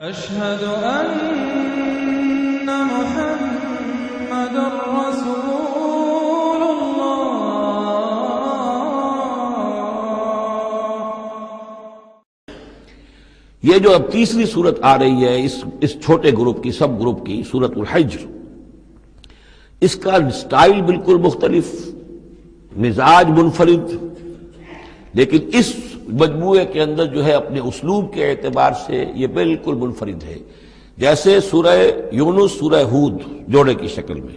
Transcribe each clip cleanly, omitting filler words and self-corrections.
أشهد أن محمد رسول الله. یہ جو اب تیسری صورت آ رہی ہے اس چھوٹے گروپ کی، سب گروپ کی، سورۃ الحجر، اس کا سٹائل بالکل مختلف، مزاج منفرد، لیکن اس مجموعے کے اندر جو ہے اپنے اسلوب کے اعتبار سے یہ بالکل منفرد ہے۔ جیسے سورہ یونس سورہ ہود جوڑے کی شکل میں،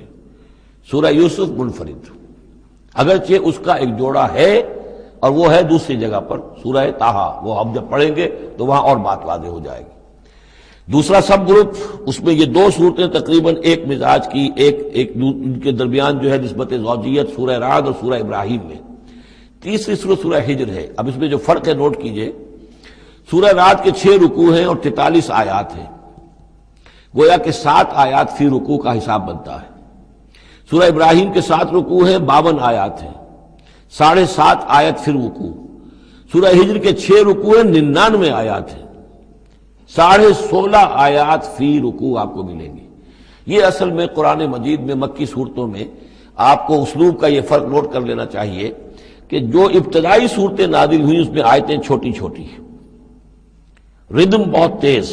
سورہ یوسف منفرد، اگرچہ اس کا ایک جوڑا ہے اور وہ ہے دوسری جگہ پر سورہ طٰہٰ، وہ ہم جب پڑھیں گے تو وہاں اور بات واضح ہو جائے گی۔ دوسرا سب گروپ، اس میں یہ دو صورتیں تقریباً ایک مزاج کی، ایک ان کے درمیان جو ہے نسبت زوجیت سورہ رعد اور سورہ ابراہیم میں۔ تیسری صورت سورہ ہجر ہے۔ اب اس میں جو فرق ہے نوٹ کیجئے، سورہ رعد کے 6 رکوع ہیں اور 43 آیات ہیں، گویا کہ 7 آیات فی رکوع کا حساب بنتا ہے۔ سورہ ابراہیم کے 7 رکوع ہیں، 52 آیات ہیں، 7.5 آیت فی رکوع۔ سورہ ہجر کے 6 رکوع ہیں، 99 آیات ہیں، 16.5 آیات فی رکوع آپ کو ملیں گی۔ یہ اصل میں قرآن مجید میں مکی صورتوں میں آپ کو اسلوب کا یہ فرق نوٹ کر لینا چاہیے کہ جو ابتدائی صورتیں نازل ہوئی اس میں آیتیں چھوٹی چھوٹی، ردم بہت تیز،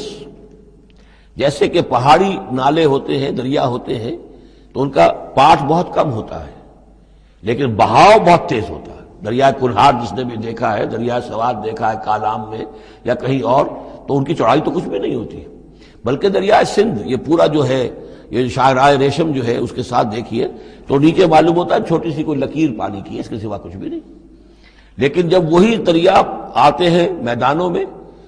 جیسے کہ پہاڑی نالے ہوتے ہیں، دریا ہوتے ہیں تو ان کا پاٹ بہت کم ہوتا ہے لیکن بہاؤ بہت تیز ہوتا ہے۔ دریائے کنہار جس نے بھی دیکھا ہے، دریائے سوات دیکھا ہے کالام میں یا کہیں اور، تو ان کی چوڑائی تو کچھ بھی نہیں ہوتی، بلکہ دریائے سندھ یہ پورا جو ہے، یہ شاہراہ ریشم جو ہے اس کے ساتھ دیکھیے تو نیچے معلوم ہوتا ہے چھوٹی سی کوئی لکیر پانی کی ہے، اس کے سوا کچھ بھی نہیں۔ لیکن جب وہی دریا آتے ہیں میدانوں میں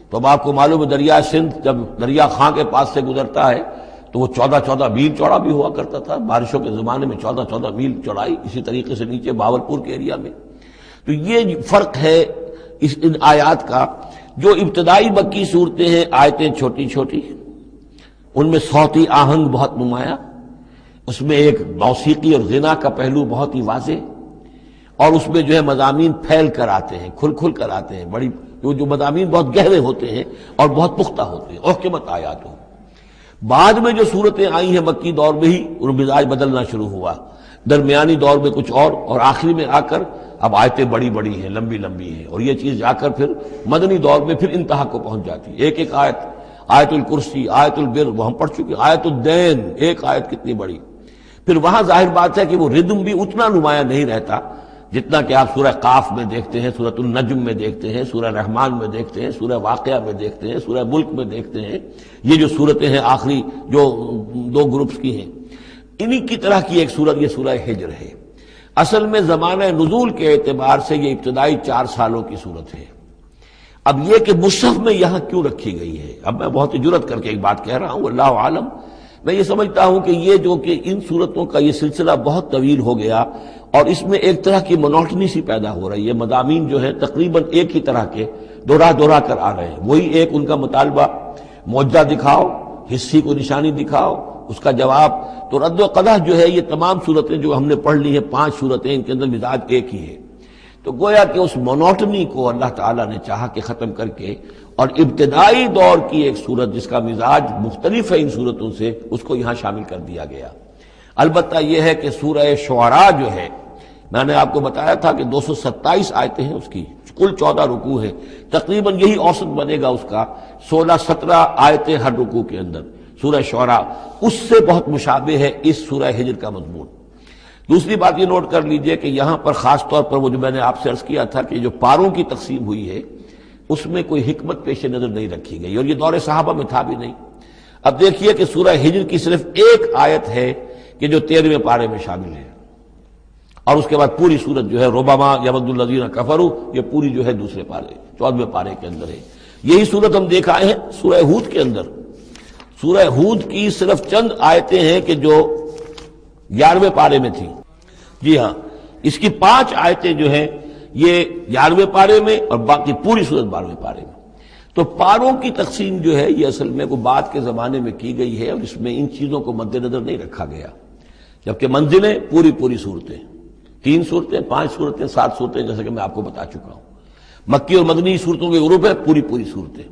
تو اب آپ کو معلوم ہے دریائے سندھ جب دریا خاں کے پاس سے گزرتا ہے تو وہ 14 میل چوڑا بھی ہوا کرتا تھا، بارشوں کے زمانے میں 14 میل چوڑائی، اسی طریقے سے نیچے باولپور کے ایریا میں۔ تو یہ فرق ہے ان آیات کا۔ جو ابتدائی مکی صورتیں ہیں آیتیں چھوٹی چھوٹی، ان میں صوتی آہنگ بہت نمایاں، اس میں ایک موسیقی اور غنا کا پہلو بہت ہی واضح، اور اس میں جو ہے مضامین پھیل کر آتے ہیں، کھل کھل کر آتے ہیں، بڑی جو مضامین بہت گہرے ہوتے ہیں اور بہت پختہ ہوتے ہیں، احکمت آیات ہو۔ بعد میں جو صورتیں آئی ہیں مکی دور میں ہی ان مزاج بدلنا شروع ہوا، درمیانی دور میں کچھ اور آخری میں آ کر اب آیتیں بڑی بڑی ہیں، لمبی لمبی ہیں، اور یہ چیز جا کر پھر مدنی دور میں پھر انتہا کو پہنچ جاتی ہے۔ ایک آیت، آیت الکرسی، آیت البر وہ ہم پڑھ چکے، آیت الدین، ایک آیت کتنی بڑی۔ پھر وہاں ظاہر بات ہے کہ وہ ردم بھی اتنا نمایاں نہیں رہتا جتنا کہ آپ سورہ قاف میں دیکھتے ہیں، سورۃ النجم میں دیکھتے ہیں، سورہ رحمان میں دیکھتے ہیں، سورہ واقعہ میں دیکھتے ہیں، سورہ ملک میں دیکھتے ہیں۔ یہ جو صورتیں ہیں آخری جو 2 گروپس کی ہیں، انہی کی طرح کی ایک صورت یہ سورہ ہجر ہے۔ اصل میں زمانہ نزول کے اعتبار سے یہ ابتدائی 4 سالوں کی صورت ہے۔ اب یہ کہ مصحف میں یہاں کیوں رکھی گئی ہے، اب میں بہت ہی جرأت کر کے ایک بات کہہ رہا ہوں، اللہ عالم، میں یہ سمجھتا ہوں کہ یہ جو کہ ان صورتوں کا یہ سلسلہ بہت طویل ہو گیا اور اس میں ایک طرح کی مونوٹنی سی پیدا ہو رہی ہے، مضامین جو ہے تقریباً ایک ہی طرح کے دوہرا کر آ رہے ہیں، وہی ایک ان کا مطالبہ، معجزہ دکھاؤ، حصی کو نشانی دکھاؤ، اس کا جواب۔ تو رد و قدح جو ہے یہ تمام صورتیں جو ہم نے پڑھ لی ہیں 5 صورتیں، ان کے اندر مزاج ایک ہی ہے۔ تو گویا کہ اس مونوٹنی کو اللہ تعالیٰ نے چاہا کہ ختم کر کے، اور ابتدائی دور کی ایک صورت جس کا مزاج مختلف ہے ان صورتوں سے، اس کو یہاں شامل کر دیا گیا۔ البتہ یہ ہے کہ سورہ شعراء جو ہے، میں نے آپ کو بتایا تھا کہ 227 آیتیں ہیں اس کی، کل 14 رکوع ہیں، تقریباً یہی اوسط بنے گا اس کا، 16-17 آیتیں ہر رکوع کے اندر۔ سورہ شعراء اس سے بہت مشابہ ہے اس سورہ ہجر کا مضمون۔ دوسری بات یہ نوٹ کر لیجئے کہ یہاں پر خاص طور پر وہ جو میں نے آپ سے عرض کیا تھا کہ جو پاروں کی تقسیم ہوئی ہے اس میں کوئی حکمت پیش نظر نہیں رکھی گئی، اور یہ دور صحابہ میں تھا بھی نہیں۔ اب دیکھیے کہ سورہ ہجر کی صرف ایک آیت ہے کہ جو 13ویں پارے میں شامل ہے، اور اس کے بعد پوری سورت جو ہے ربما یود الذین کفروا، یہ پوری جو ہے دوسرے پارے 14ویں پارے کے اندر ہے۔ یہی سورت ہم دیکھ آئے ہیں سورہ ہود کے اندر۔ سورہ ہود کی صرف چند آیتیں ہیں کہ جو 11ویں پارے میں تھی، جی ہاں، اس کی 5 آیتیں جو ہیں یہ 11ویں پارے میں اور باقی پوری صورت 12ویں پارے میں۔ تو پاروں کی تقسیم جو ہے یہ اصل میں وہ بعد کے زمانے میں کی گئی ہے، اور اس میں ان چیزوں کو مد نظر نہیں رکھا گیا، جبکہ منزلیں پوری صورتیں، 3 صورتیں، 5 صورتیں، 7 صورتیں، جیسا کہ میں آپ کو بتا چکا ہوں۔ مکی اور مدنی صورتوں کے گروپ ہے، پوری صورتیں۔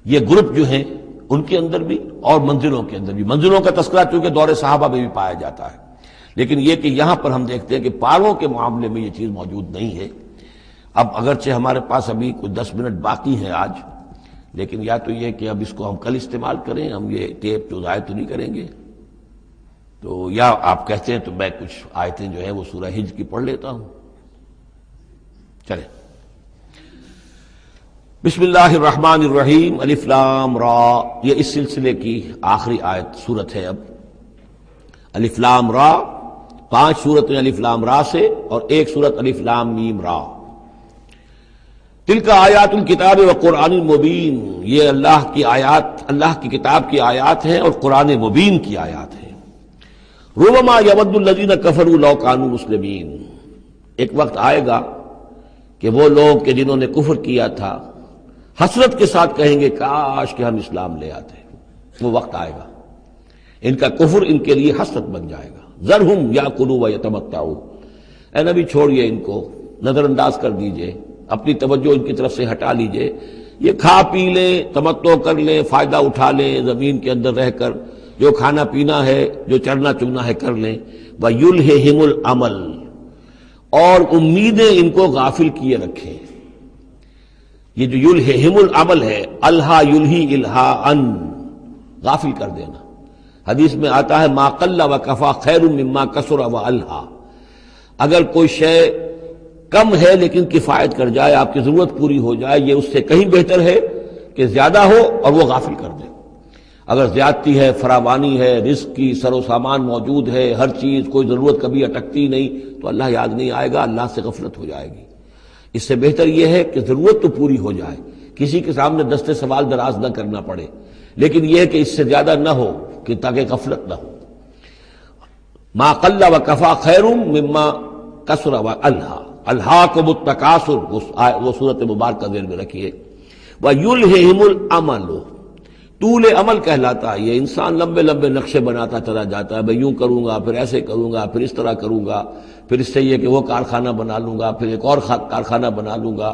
یہ گروپ جو ہیں ان کے اندر بھی اور منزلوں کے اندر بھی. منزلوں کا تذکرہ چونکہ دور صحابہ میں بھی پایا جاتا ہے، لیکن یہ کہ یہاں پر ہم دیکھتے ہیں کہ پاروں کے معاملے میں یہ چیز موجود نہیں ہے. اب اگرچہ ہمارے پاس ابھی کچھ 10 منٹ باقی ہیں آج، لیکن یا تو یہ کہ اب اس کو ہم کل استعمال کریں، ہم یہ ٹیپ تو ضائع تو نہیں کریں گے، تو یا آپ کہتے ہیں تو میں کچھ آیتیں جو ہیں وہ سورہ حجر کی پڑھ لیتا ہوں. چلیں. بسم اللہ الرحمن الرحیم. الف لام را، یہ اس سلسلے کی آخری آیت سورت ہے. اب الف لام را، 5 سورتیں الف لام را سے اور ایک سورت الف لام میم را. تلک آیات الکتاب و قرآن مبین، یہ اللہ کی آیات، اللہ کی کتاب کی آیات ہیں اور قرآن مبین کی آیات ہیں. ربما یود الذین کفروا لو کانوا مسلمین، ایک وقت آئے گا کہ وہ لوگ کہ جنہوں نے کفر کیا تھا حسرت کے ساتھ کہیں گے کاش کہ ہم اسلام لے آتے. وہ وقت آئے گا، ان کا کفر ان کے لیے حسرت بن جائے گا. ذرہم یاکلوا ویتمتعوا، اے نبی چھوڑیے ان کو، نظر انداز کر دیجئے، اپنی توجہ ان کی طرف سے ہٹا لیجئے. یہ کھا پی لیں، تمتع کر لیں، فائدہ اٹھا لیں، زمین کے اندر رہ کر جو کھانا پینا ہے، جو چرنا چگنا ہے کر لیں. وَيُلْهِهِمُ الْعَمَلُ، اور امیدیں ان کو غافل کیے رکھیں. یہ جو یلہہم العمل ہے، الہا یلہی الہاءً، غافل کر دینا. حدیث میں آتا ہے ما قل وکفا خیر مما کثر والہا، اگر کوئی شے کم ہے لیکن کفایت کر جائے، آپ کی ضرورت پوری ہو جائے، یہ اس سے کہیں بہتر ہے کہ زیادہ ہو اور وہ غافل کر دے. اگر زیادتی ہے، فراوانی ہے، رزق کی سر و سامان موجود ہے، ہر چیز، کوئی ضرورت کبھی اٹکتی نہیں، تو اللہ یاد نہیں آئے گا، اللہ سے غفلت ہو جائے گی. اس سے بہتر یہ ہے کہ ضرورت تو پوری ہو جائے، کسی کے سامنے دستے سوال دراز نہ کرنا پڑے، لیکن یہ ہے کہ اس سے زیادہ نہ ہو کہ تاکہ غفلت نہ ہو. ما قل وکفا خیر مما کثر والہا، الہاکم التکاثر، وہ صورت مبارکہ ذہن میں رکھیے. وَيُلْهِهِمُ الْعَمَلُ، طول عمل کہلاتا ہے. یہ انسان لمبے لمبے نقشے بناتا چلا جاتا ہے، میں یوں کروں گا، پھر ایسے کروں گا، پھر اس طرح کروں گا، پھر اس سے یہ کہ وہ کارخانہ بنا لوں گا، پھر ایک اور کارخانہ بنا لوں گا،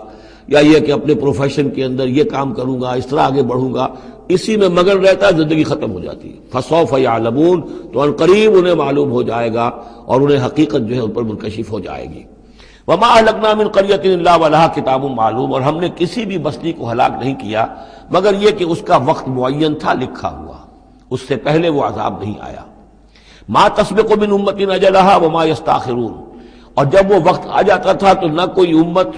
یا یہ کہ اپنے پروفیشن کے اندر یہ کام کروں گا، اس طرح آگے بڑھوں گا. اسی میں مگن رہتا ہے، زندگی ختم ہو جاتی ہے. فَسَوْفَ يَعْلَمُونَ، تو ان قریب انہیں معلوم ہو جائے گا اور انہیں حقیقت جو ہے ان پر منکشف ہو جائے گی. وَمَا أَهْلَكْنَا مِنْ قَرْيَةٍ إِلَّا وَلَهَا کِتَابٌ معلوم، اور ہم نے کسی بھی بستی کو ہلاک نہیں کیا مگر یہ کہ اس کا وقت معین تھا لکھا ہوا، اس سے پہلے وہ عذاب نہیں آیا. مَا تَسْبِقُ مِنْ أُمَّةٍ أَجَلَهَا وَمَا يَسْتَأْخِرُونَ، اور جب وہ وقت آ جاتا تھا تو نہ کوئی امت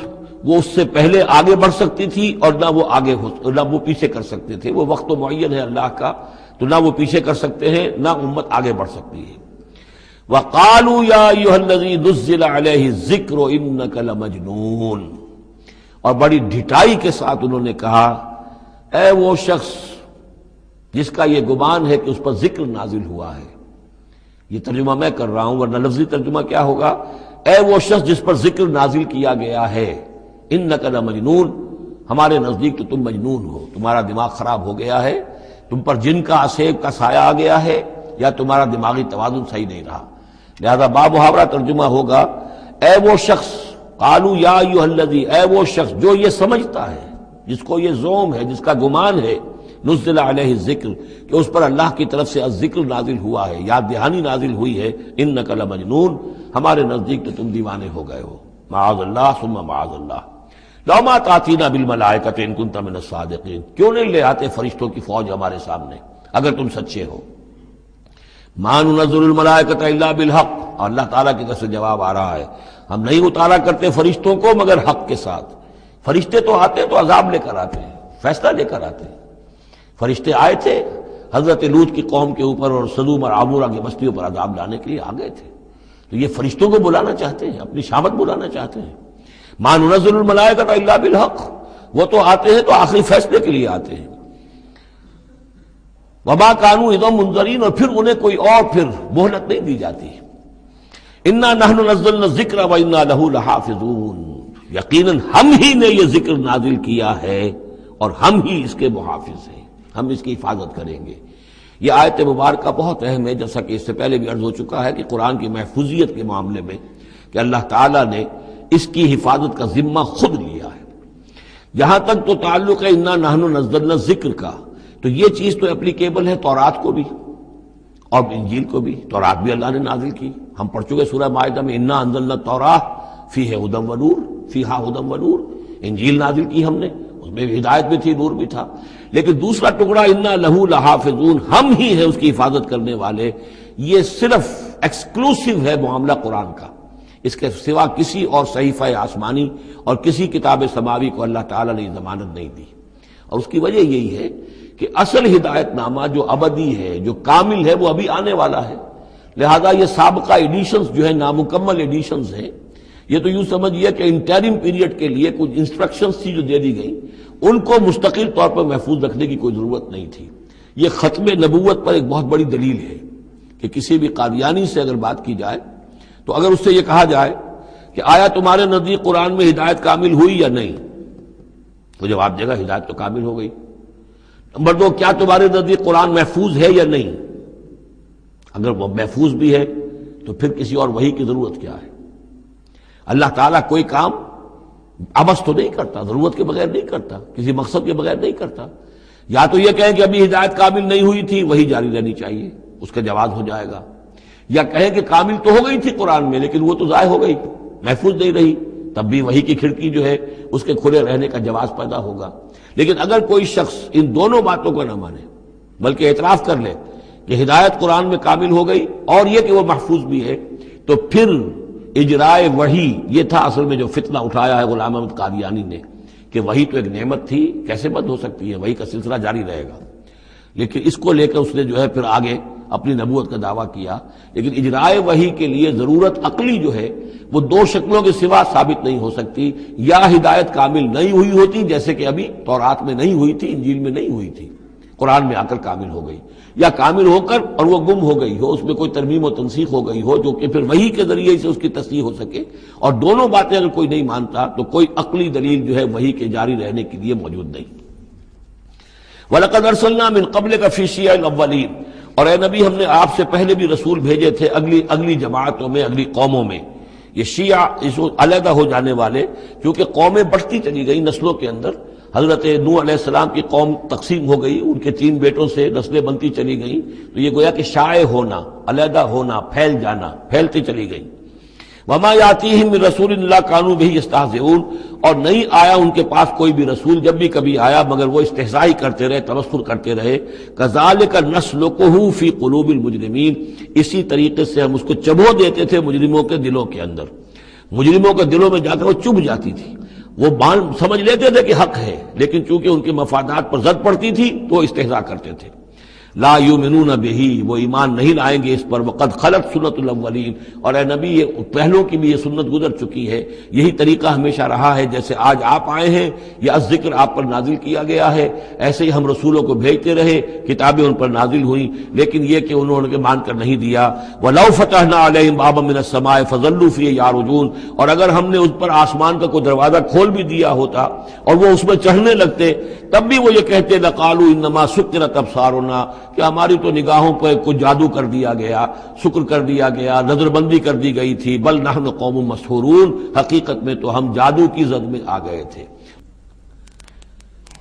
وہ اس سے پہلے آگے بڑھ سکتی تھی اور نہ وہ پیچھے کر سکتے تھے. وہ وقت تو معین ہے اللہ کا، تو نہ وہ پیچھے کر سکتے ہیں نہ امت آگے بڑھ سکتی ہے. وَقَالُوا يَا أَيُّهَا الَّذِي نُزِّلَ عَلَيْهِ الذِّكْرُ إِنَّكَ لَمَجْنُونٌ، اور بڑی ڈھٹائی کے ساتھ انہوں نے کہا اے وہ شخص جس کا یہ گمان ہے کہ اس پر ذکر نازل ہوا ہے. یہ ترجمہ میں کر رہا ہوں، ورنہ لفظی ترجمہ کیا ہوگا؟ اے وہ شخص جس پر ذکر نازل کیا گیا ہے، انک لمجنون، ہمارے نزدیک تو تم مجنون ہو، تمہارا دماغ خراب ہو گیا ہے، تم پر جن کا اسیب کا سایہ آ گیا ہے، یا تمہارا دماغی توازن صحیح نہیں رہا. لہذا بامحاورہ ترجمہ ہوگا اے وہ شخص، قالوا یا ایھا الذی، اے وہ شخص جو یہ سمجھتا ہے، جس کو یہ زوم ہے، جس کا گمان ہے، نزل علیہ الذکر، کہ اس پر اللہ کی طرف سے الذکر نازل ہوا ہے، یاد دہانی نازل ہوئی ہے، انک لمجنون، ہمارے نزدیک تو تم دیوانے ہو گئے ہو. معاذ اللہ ثم معاذ اللہ. لو ما تاتینا بالملائکۃ ان کنت من الصادقین، کیوں نہیں لے آتے فرشتوں کی فوج ہمارے سامنے اگر تم سچے ہو. ما ننزل الملائکۃ الا بالحق، اور اللہ تعالیٰ کی طرف سے جواب آ رہا ہے ہم نہیں اتارا کرتے فرشتوں کو مگر حق کے ساتھ. فرشتے تو آتے تو عذاب لے کر آتے ہیں، فیصلہ لے کر آتے ہیں. فرشتے آئے تھے حضرت لوط کی قوم کے اوپر اور سدوم اور عمورہ کی بستیوں پر عذاب لانے کے لیے آ گئے تھے. تو یہ فرشتوں کو بلانا چاہتے ہیں، اپنی شامت بلانا چاہتے ہیں. ما ننزل الملائکۃ الا بالحق، وہ تو آتے ہیں تو آخری فیصلے کے لیے آتے ہیں. وما کانوا اذا منذرین، اور پھر انہیں کوئی اور پھر مہلت نہیں دی جاتی. انا نحن نزلنا الذکر وانا له لحافظون، یقیناً ہم ہی نے یہ ذکر نازل کیا ہے اور ہم ہی اس کے محافظ ہیں، ہم اس کی حفاظت کریں گے. یہ آیت مبارکہ بہت اہم ہے، جیسا کہ اس سے پہلے بھی عرض ہو چکا ہے کہ قرآن کی محفوظیت کے معاملے میں کہ اللہ تعالیٰ نے اس کی حفاظت کا ذمہ خود لیا ہے. یہاں تک تو تعلق ہے انا نحن نزلنا الذکر کا تو یہ چیز تو اپلیکیبل ہے تورات کو بھی اور انجیل کو بھی. تورات بھی اللہ نے نازل کی، ہم پڑھ چکے سورہ مائدہ میں انا انزلنا التوراۃ فیہا ھدی ونور، فیہا ھدی ونور. انجیل نازل کی ہم نے، اس میں ہدایت بھی تھی، نور بھی تھا. لیکن دوسرا ٹکڑا انا لہو لحافظون، ہم ہی ہیں اس کی حفاظت کرنے والے، یہ صرف ایکسکلوسیو ہے معاملہ قرآن کا. اس کے سوا کسی اور صحیفہ آسمانی اور کسی کتاب سماوی کو اللہ تعالیٰ نے ضمانت نہیں دی. اور اس کی وجہ یہی ہے کہ اصل ہدایت نامہ جو ابدی ہے، جو کامل ہے، وہ ابھی آنے والا ہے. لہذا یہ سابقہ ایڈیشنز جو ہیں، نامکمل ایڈیشنز ہیں، یہ تو یوں سمجھیے کہ انٹرم پیریڈ کے لیے کچھ انسٹرکشنز تھی جو دے دی گئیں، ان کو مستقل طور پر محفوظ رکھنے کی کوئی ضرورت نہیں تھی. یہ ختم نبوت پر ایک بہت بڑی دلیل ہے کہ کسی بھی قادیانی سے اگر بات کی جائے تو اگر اس سے یہ کہا جائے کہ آیا تمہارے نزدیک قرآن میں ہدایت کامل ہوئی یا نہیں، تو جواب دے گا ہدایت تو کامل ہو گئی. نمبر 2، کیا تمہارے نزدیک قرآن محفوظ ہے یا نہیں؟ اگر وہ محفوظ بھی ہے تو پھر کسی اور وحی کی ضرورت کیا ہے؟ اللہ تعالیٰ کوئی کام عبث تو نہیں کرتا، ضرورت کے بغیر نہیں کرتا، کسی مقصد کے بغیر نہیں کرتا. یا تو یہ کہیں کہ ابھی ہدایت کامل نہیں ہوئی تھی، وہی جاری رہنی چاہیے، اس کا جواز ہو جائے گا. یا کہیں کہ کامل تو ہو گئی تھی قرآن میں لیکن وہ تو ضائع ہو گئی، محفوظ نہیں رہی، تب بھی وحی کی کھڑکی جو ہے اس کے کھلے رہنے کا جواز پیدا ہوگا. لیکن اگر کوئی شخص ان دونوں باتوں کو نہ مانے بلکہ اعتراف کر لے کہ ہدایت قرآن میں کامل ہو گئی اور یہ کہ وہ محفوظ بھی ہے، تو پھر اجرائے وحی، یہ تھا اصل میں جو فتنہ اٹھایا ہے غلام احمد قادیانی نے کہ وحی تو ایک نعمت تھی، کیسے بند ہو سکتی ہے، وحی کا سلسلہ جاری رہے گا. لیکن اس کو لے کر اس نے جو ہے پھر آگے اپنی نبوت کا دعویٰ کیا. لیکن اجرائے وحی کے لیے ضرورت عقلی جو ہے وہ دو شکلوں کے سوا ثابت نہیں ہو سکتی. یا ہدایت کامل نہیں ہوئی ہوتی جیسے کہ ابھی تورات میں نہیں ہوئی تھی، انجیل میں نہیں ہوئی تھی، قرآن میں آ کر کامل ہو گئی، یا کامل ہو کر اور وہ گم ہو گئی ہو، اس میں کوئی ترمیم و تنسیخ ہو گئی ہو جو کہ پھر وحی کے ذریعے سے اس کی تصحیح ہو سکے. اور دونوں باتیں اگر کوئی نہیں مانتا تو کوئی عقلی دلیل جو ہے وحی کے جاری رہنے کے لیے موجود نہیں. وَلَقَدْ أَرْسَلْنَا مِن قَبْلِكَ فِي شِيَعِ الْأَوَّلِينَ، اور اے نبی ہم نے آپ سے پہلے بھی رسول بھیجے تھے اگلی جماعتوں میں، اگلی قوموں میں. یہ شیعہ اس علیحدہ ہو جانے والے، کیونکہ قومیں بڑھتی چلی گئی نسلوں کے اندر. حضرت نوح علیہ السلام کی قوم تقسیم ہو گئی، ان کے 3 بیٹوں سے نسلیں بنتی چلی گئیں، تو یہ گویا کہ شائع ہونا، علیحدہ ہونا، پھیل جانا، پھیلتی چلی گئی. وما یاتیہم من رسول الا کانوا بہ یستہزئون، اور نہیں آیا ان کے پاس کوئی بھی رسول، جب بھی کبھی آیا مگر وہ استہزاء کرتے رہے، تبصر کرتے رہے. کذالک نسلکہ فی قلوب المجرمین، اسی طریقے سے ہم اس کو چبو دیتے تھے مجرموں کے دلوں کے اندر. مجرموں کے دلوں میں جا کر وہ چبھ جاتی تھی، وہ سمجھ لیتے تھے کہ حق ہے، لیکن چونکہ ان کے مفادات پر زد پڑتی تھی تو وہ استہزاء کرتے تھے. لا یؤمنون بہ، وہ ایمان نہیں لائیں گے اس پر. وقد خلت سنت الاولین، اور اے نبی یہ پہلوں کی بھی یہ سنت گزر چکی ہے. یہی طریقہ ہمیشہ رہا ہے، جیسے آج آپ آئے ہیں یا ذکر آپ پر نازل کیا گیا ہے، ایسے ہی ہم رسولوں کو بھیجتے رہے، کتابیں ان پر نازل ہوئیں، لیکن یہ کہ انہوں نے مان کر نہیں دیا. وَلَوْ فَتَحْنَا عَلَيْهِمْ بَابًا مِّنَ السَّمَاءِ فَظَلُّوا فِيهِ يَعْرُجُونَ، اور اگر ہم نے اس پر آسمان کا کوئی دروازہ کھول بھی دیا ہوتا اور وہ اس میں چڑھنے لگتے، تب بھی وہ یہ کہتے لَقَالُوا إِنَّمَا سُكِّرَتْ أَبْصَارُنَا، کہ ہماری تو نگاہوں پر کچھ جادو کر دیا گیا، شکر کر دیا گیا، نظر بندی کر دی گئی تھی. بل نحن قوم مسحورون، حقیقت میں تو ہم جادو کی زد میں آ گئے تھے.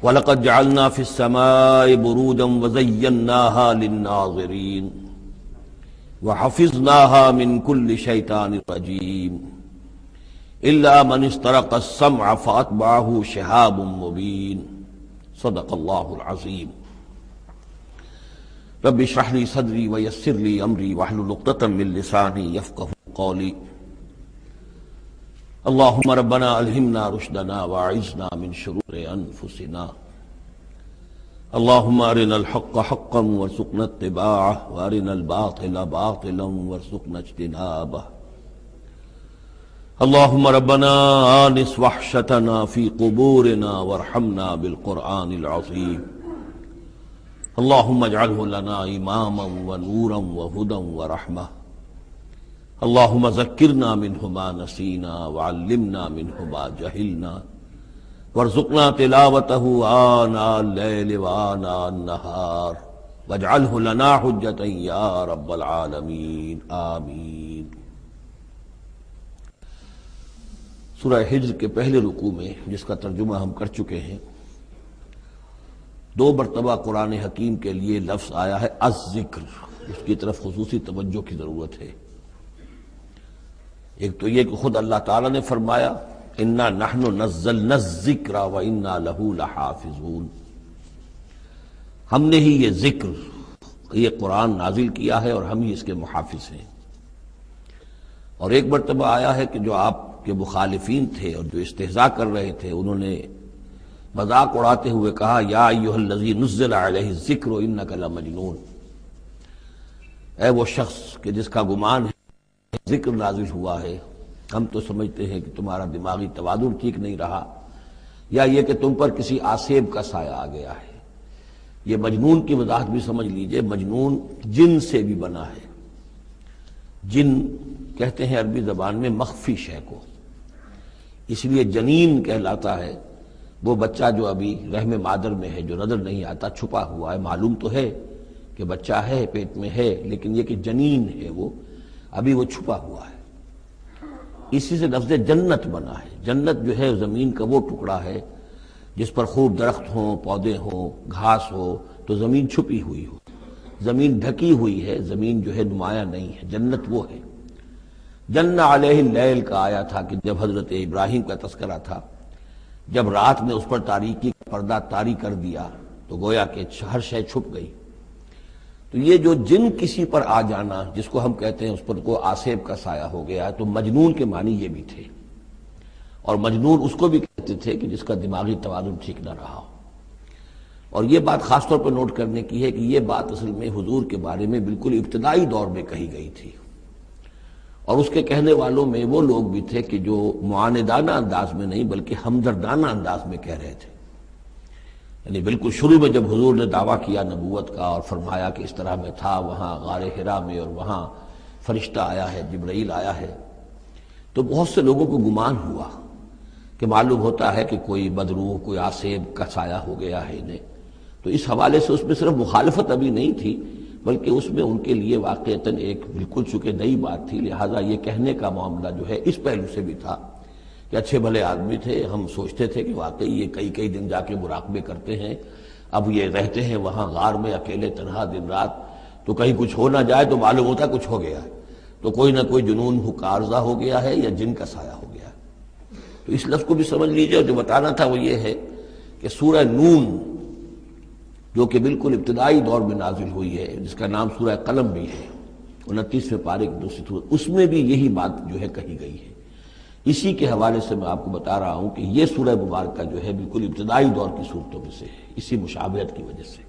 وَلَقَدْ جَعَلْنَا فِي السَّمَاءِ بُرُوجًا وَزَيَّنَّاهَا لِلنَّاظِرِينَ وَحَفِظْنَاهَا مِنْ كُلِّ شَيْطَانٍ رَجِيمٍ إِلَّا مَنِ اسْتَرَقَ السَّمْعَ فَأَتْبَعَهُ شِهَابٌ مُّبِينٌ. صدق اللہ العظیم. رب اشرح لي صدري ويسر لي امري واحلل عقدة من لساني يفقهوا قولي. اللهم ربنا الهمنا رشدنا واعذنا من شرور انفسنا. اللهم ارنا الحق حقا وارزقنا اتباعه وارنا الباطل باطلا وارزقنا اجتنابه. اللهم ربنا آنس وحشتنا في قبورنا وارحمنا بالقرآن العظيم. اللهم اجعله لنا إماما ونورا وهدى ورحمة. اللهم ذكرنا منه ما نسينا وعلمنا منه ما جهلنا وارزقنا تلاوته آناء الليل وآناء النهار واجعله لنا حجة يا رب العالمين آمين. سورہ ہجر کے پہلے رکوع میں، جس کا ترجمہ ہم کر چکے ہیں، دو مرتبہ قرآن حکیم کے لیے لفظ آیا ہے الذکر، اس کی طرف خصوصی توجہ کی ضرورت ہے۔ ایک تو یہ کہ خود اللہ تعالیٰ نے فرمایا انا نحن نزلنا الذکر وانا لہ لحافظون، ہم نے ہی یہ ذکر، یہ قرآن نازل کیا ہے اور ہم ہی اس کے محافظ ہیں۔ اور ایک مرتبہ آیا ہے کہ جو آپ کے مخالفین تھے اور جو استہزاء کر رہے تھے، انہوں نے مذاق اڑاتے ہوئے کہا یا ایھا الذی نزل علیہ الذکر انک لمجنون، اے وہ شخص کہ جس کا گمان ہے ذکر نازل ہوا ہے، ہم تو سمجھتے ہیں کہ تمہارا دماغی توازن ٹھیک نہیں رہا، یا یہ کہ تم پر کسی آسیب کا سایہ آ گیا ہے۔ یہ مجنون کی وضاحت بھی سمجھ لیجئے، مجنون جن سے بھی بنا ہے۔ جن کہتے ہیں عربی زبان میں مخفی شے کو، اس لیے جنین کہلاتا ہے وہ بچہ جو ابھی رحم مادر میں ہے، جو نظر نہیں آتا، چھپا ہوا ہے، معلوم تو ہے کہ بچہ ہے، پیٹ میں ہے، لیکن یہ کہ جنین ہے وہ ابھی وہ چھپا ہوا ہے۔ اسی سے لفظ جنت بنا ہے۔ جنت جو ہے زمین کا وہ ٹکڑا ہے جس پر خوب درخت ہوں، پودے ہوں، گھاس ہو، تو زمین چھپی ہوئی ہو، زمین ڈھکی ہوئی ہے، زمین جو ہے نمایاں نہیں ہے۔ جنت وہ ہے۔ جن علیہ اللیل کا آیا تھا کہ جب حضرت ابراہیم کا تذکرہ تھا، جب رات نے اس پر تاریکی کا پردہ طاری کر دیا تو گویا کہ ہر شے چھپ گئی۔ تو یہ جو جن کسی پر آ جانا، جس کو ہم کہتے ہیں اس پر کو آسیب کا سایہ ہو گیا، تو مجنون کے معنی یہ بھی تھے۔ اور مجنون اس کو بھی کہتے تھے کہ جس کا دماغی توازن ٹھیک نہ رہا ہو۔ اور یہ بات خاص طور پر نوٹ کرنے کی ہے کہ یہ بات اصل میں حضور کے بارے میں بالکل ابتدائی دور میں کہی گئی تھی، اور اس کے کہنے والوں میں وہ لوگ بھی تھے کہ جو معاندانہ انداز میں نہیں بلکہ ہمدردانہ انداز میں کہہ رہے تھے۔ یعنی بالکل شروع میں جب حضور نے دعویٰ کیا نبوت کا اور فرمایا کہ اس طرح میں تھا وہاں غار حرا میں، اور وہاں فرشتہ آیا ہے، جبرائیل آیا ہے، تو بہت سے لوگوں کو گمان ہوا کہ معلوم ہوتا ہے کہ کوئی بدروح، کوئی آسیب کا سایہ ہو گیا ہے انہیں۔ تو اس حوالے سے اس میں صرف مخالفت ابھی نہیں تھی، بلکہ اس میں ان کے لیے واقعتاً ایک بالکل چونکہ نئی بات تھی، لہٰذا یہ کہنے کا معاملہ جو ہے اس پہلو سے بھی تھا کہ اچھے بھلے آدمی تھے، ہم سوچتے تھے کہ واقعی یہ کئی دن جا کے مراقبے کرتے ہیں، اب یہ رہتے ہیں وہاں غار میں اکیلے تنہا دن رات، تو کہیں کچھ ہو نہ جائے تو معلوم ہوتا کچھ ہو گیا ہے، تو کوئی نہ کوئی جنون عارضہ ہو گیا ہے یا جن کا سایہ ہو گیا ہے۔ تو اس لفظ کو بھی سمجھ لیجیے، اور جو بتانا تھا وہ یہ ہے کہ سورہ نون جو کہ بالکل ابتدائی دور میں نازل ہوئی ہے، جس کا نام سورہ قلم بھی ہے، 29ویں پارے کی دوسری سورت، اس میں بھی یہی بات جو ہے کہی گئی ہے۔ اسی کے حوالے سے میں آپ کو بتا رہا ہوں کہ یہ سورہ مبارکہ جو ہے بالکل ابتدائی دور کی صورتوں میں سے ہے، اسی مشابہت کی وجہ سے۔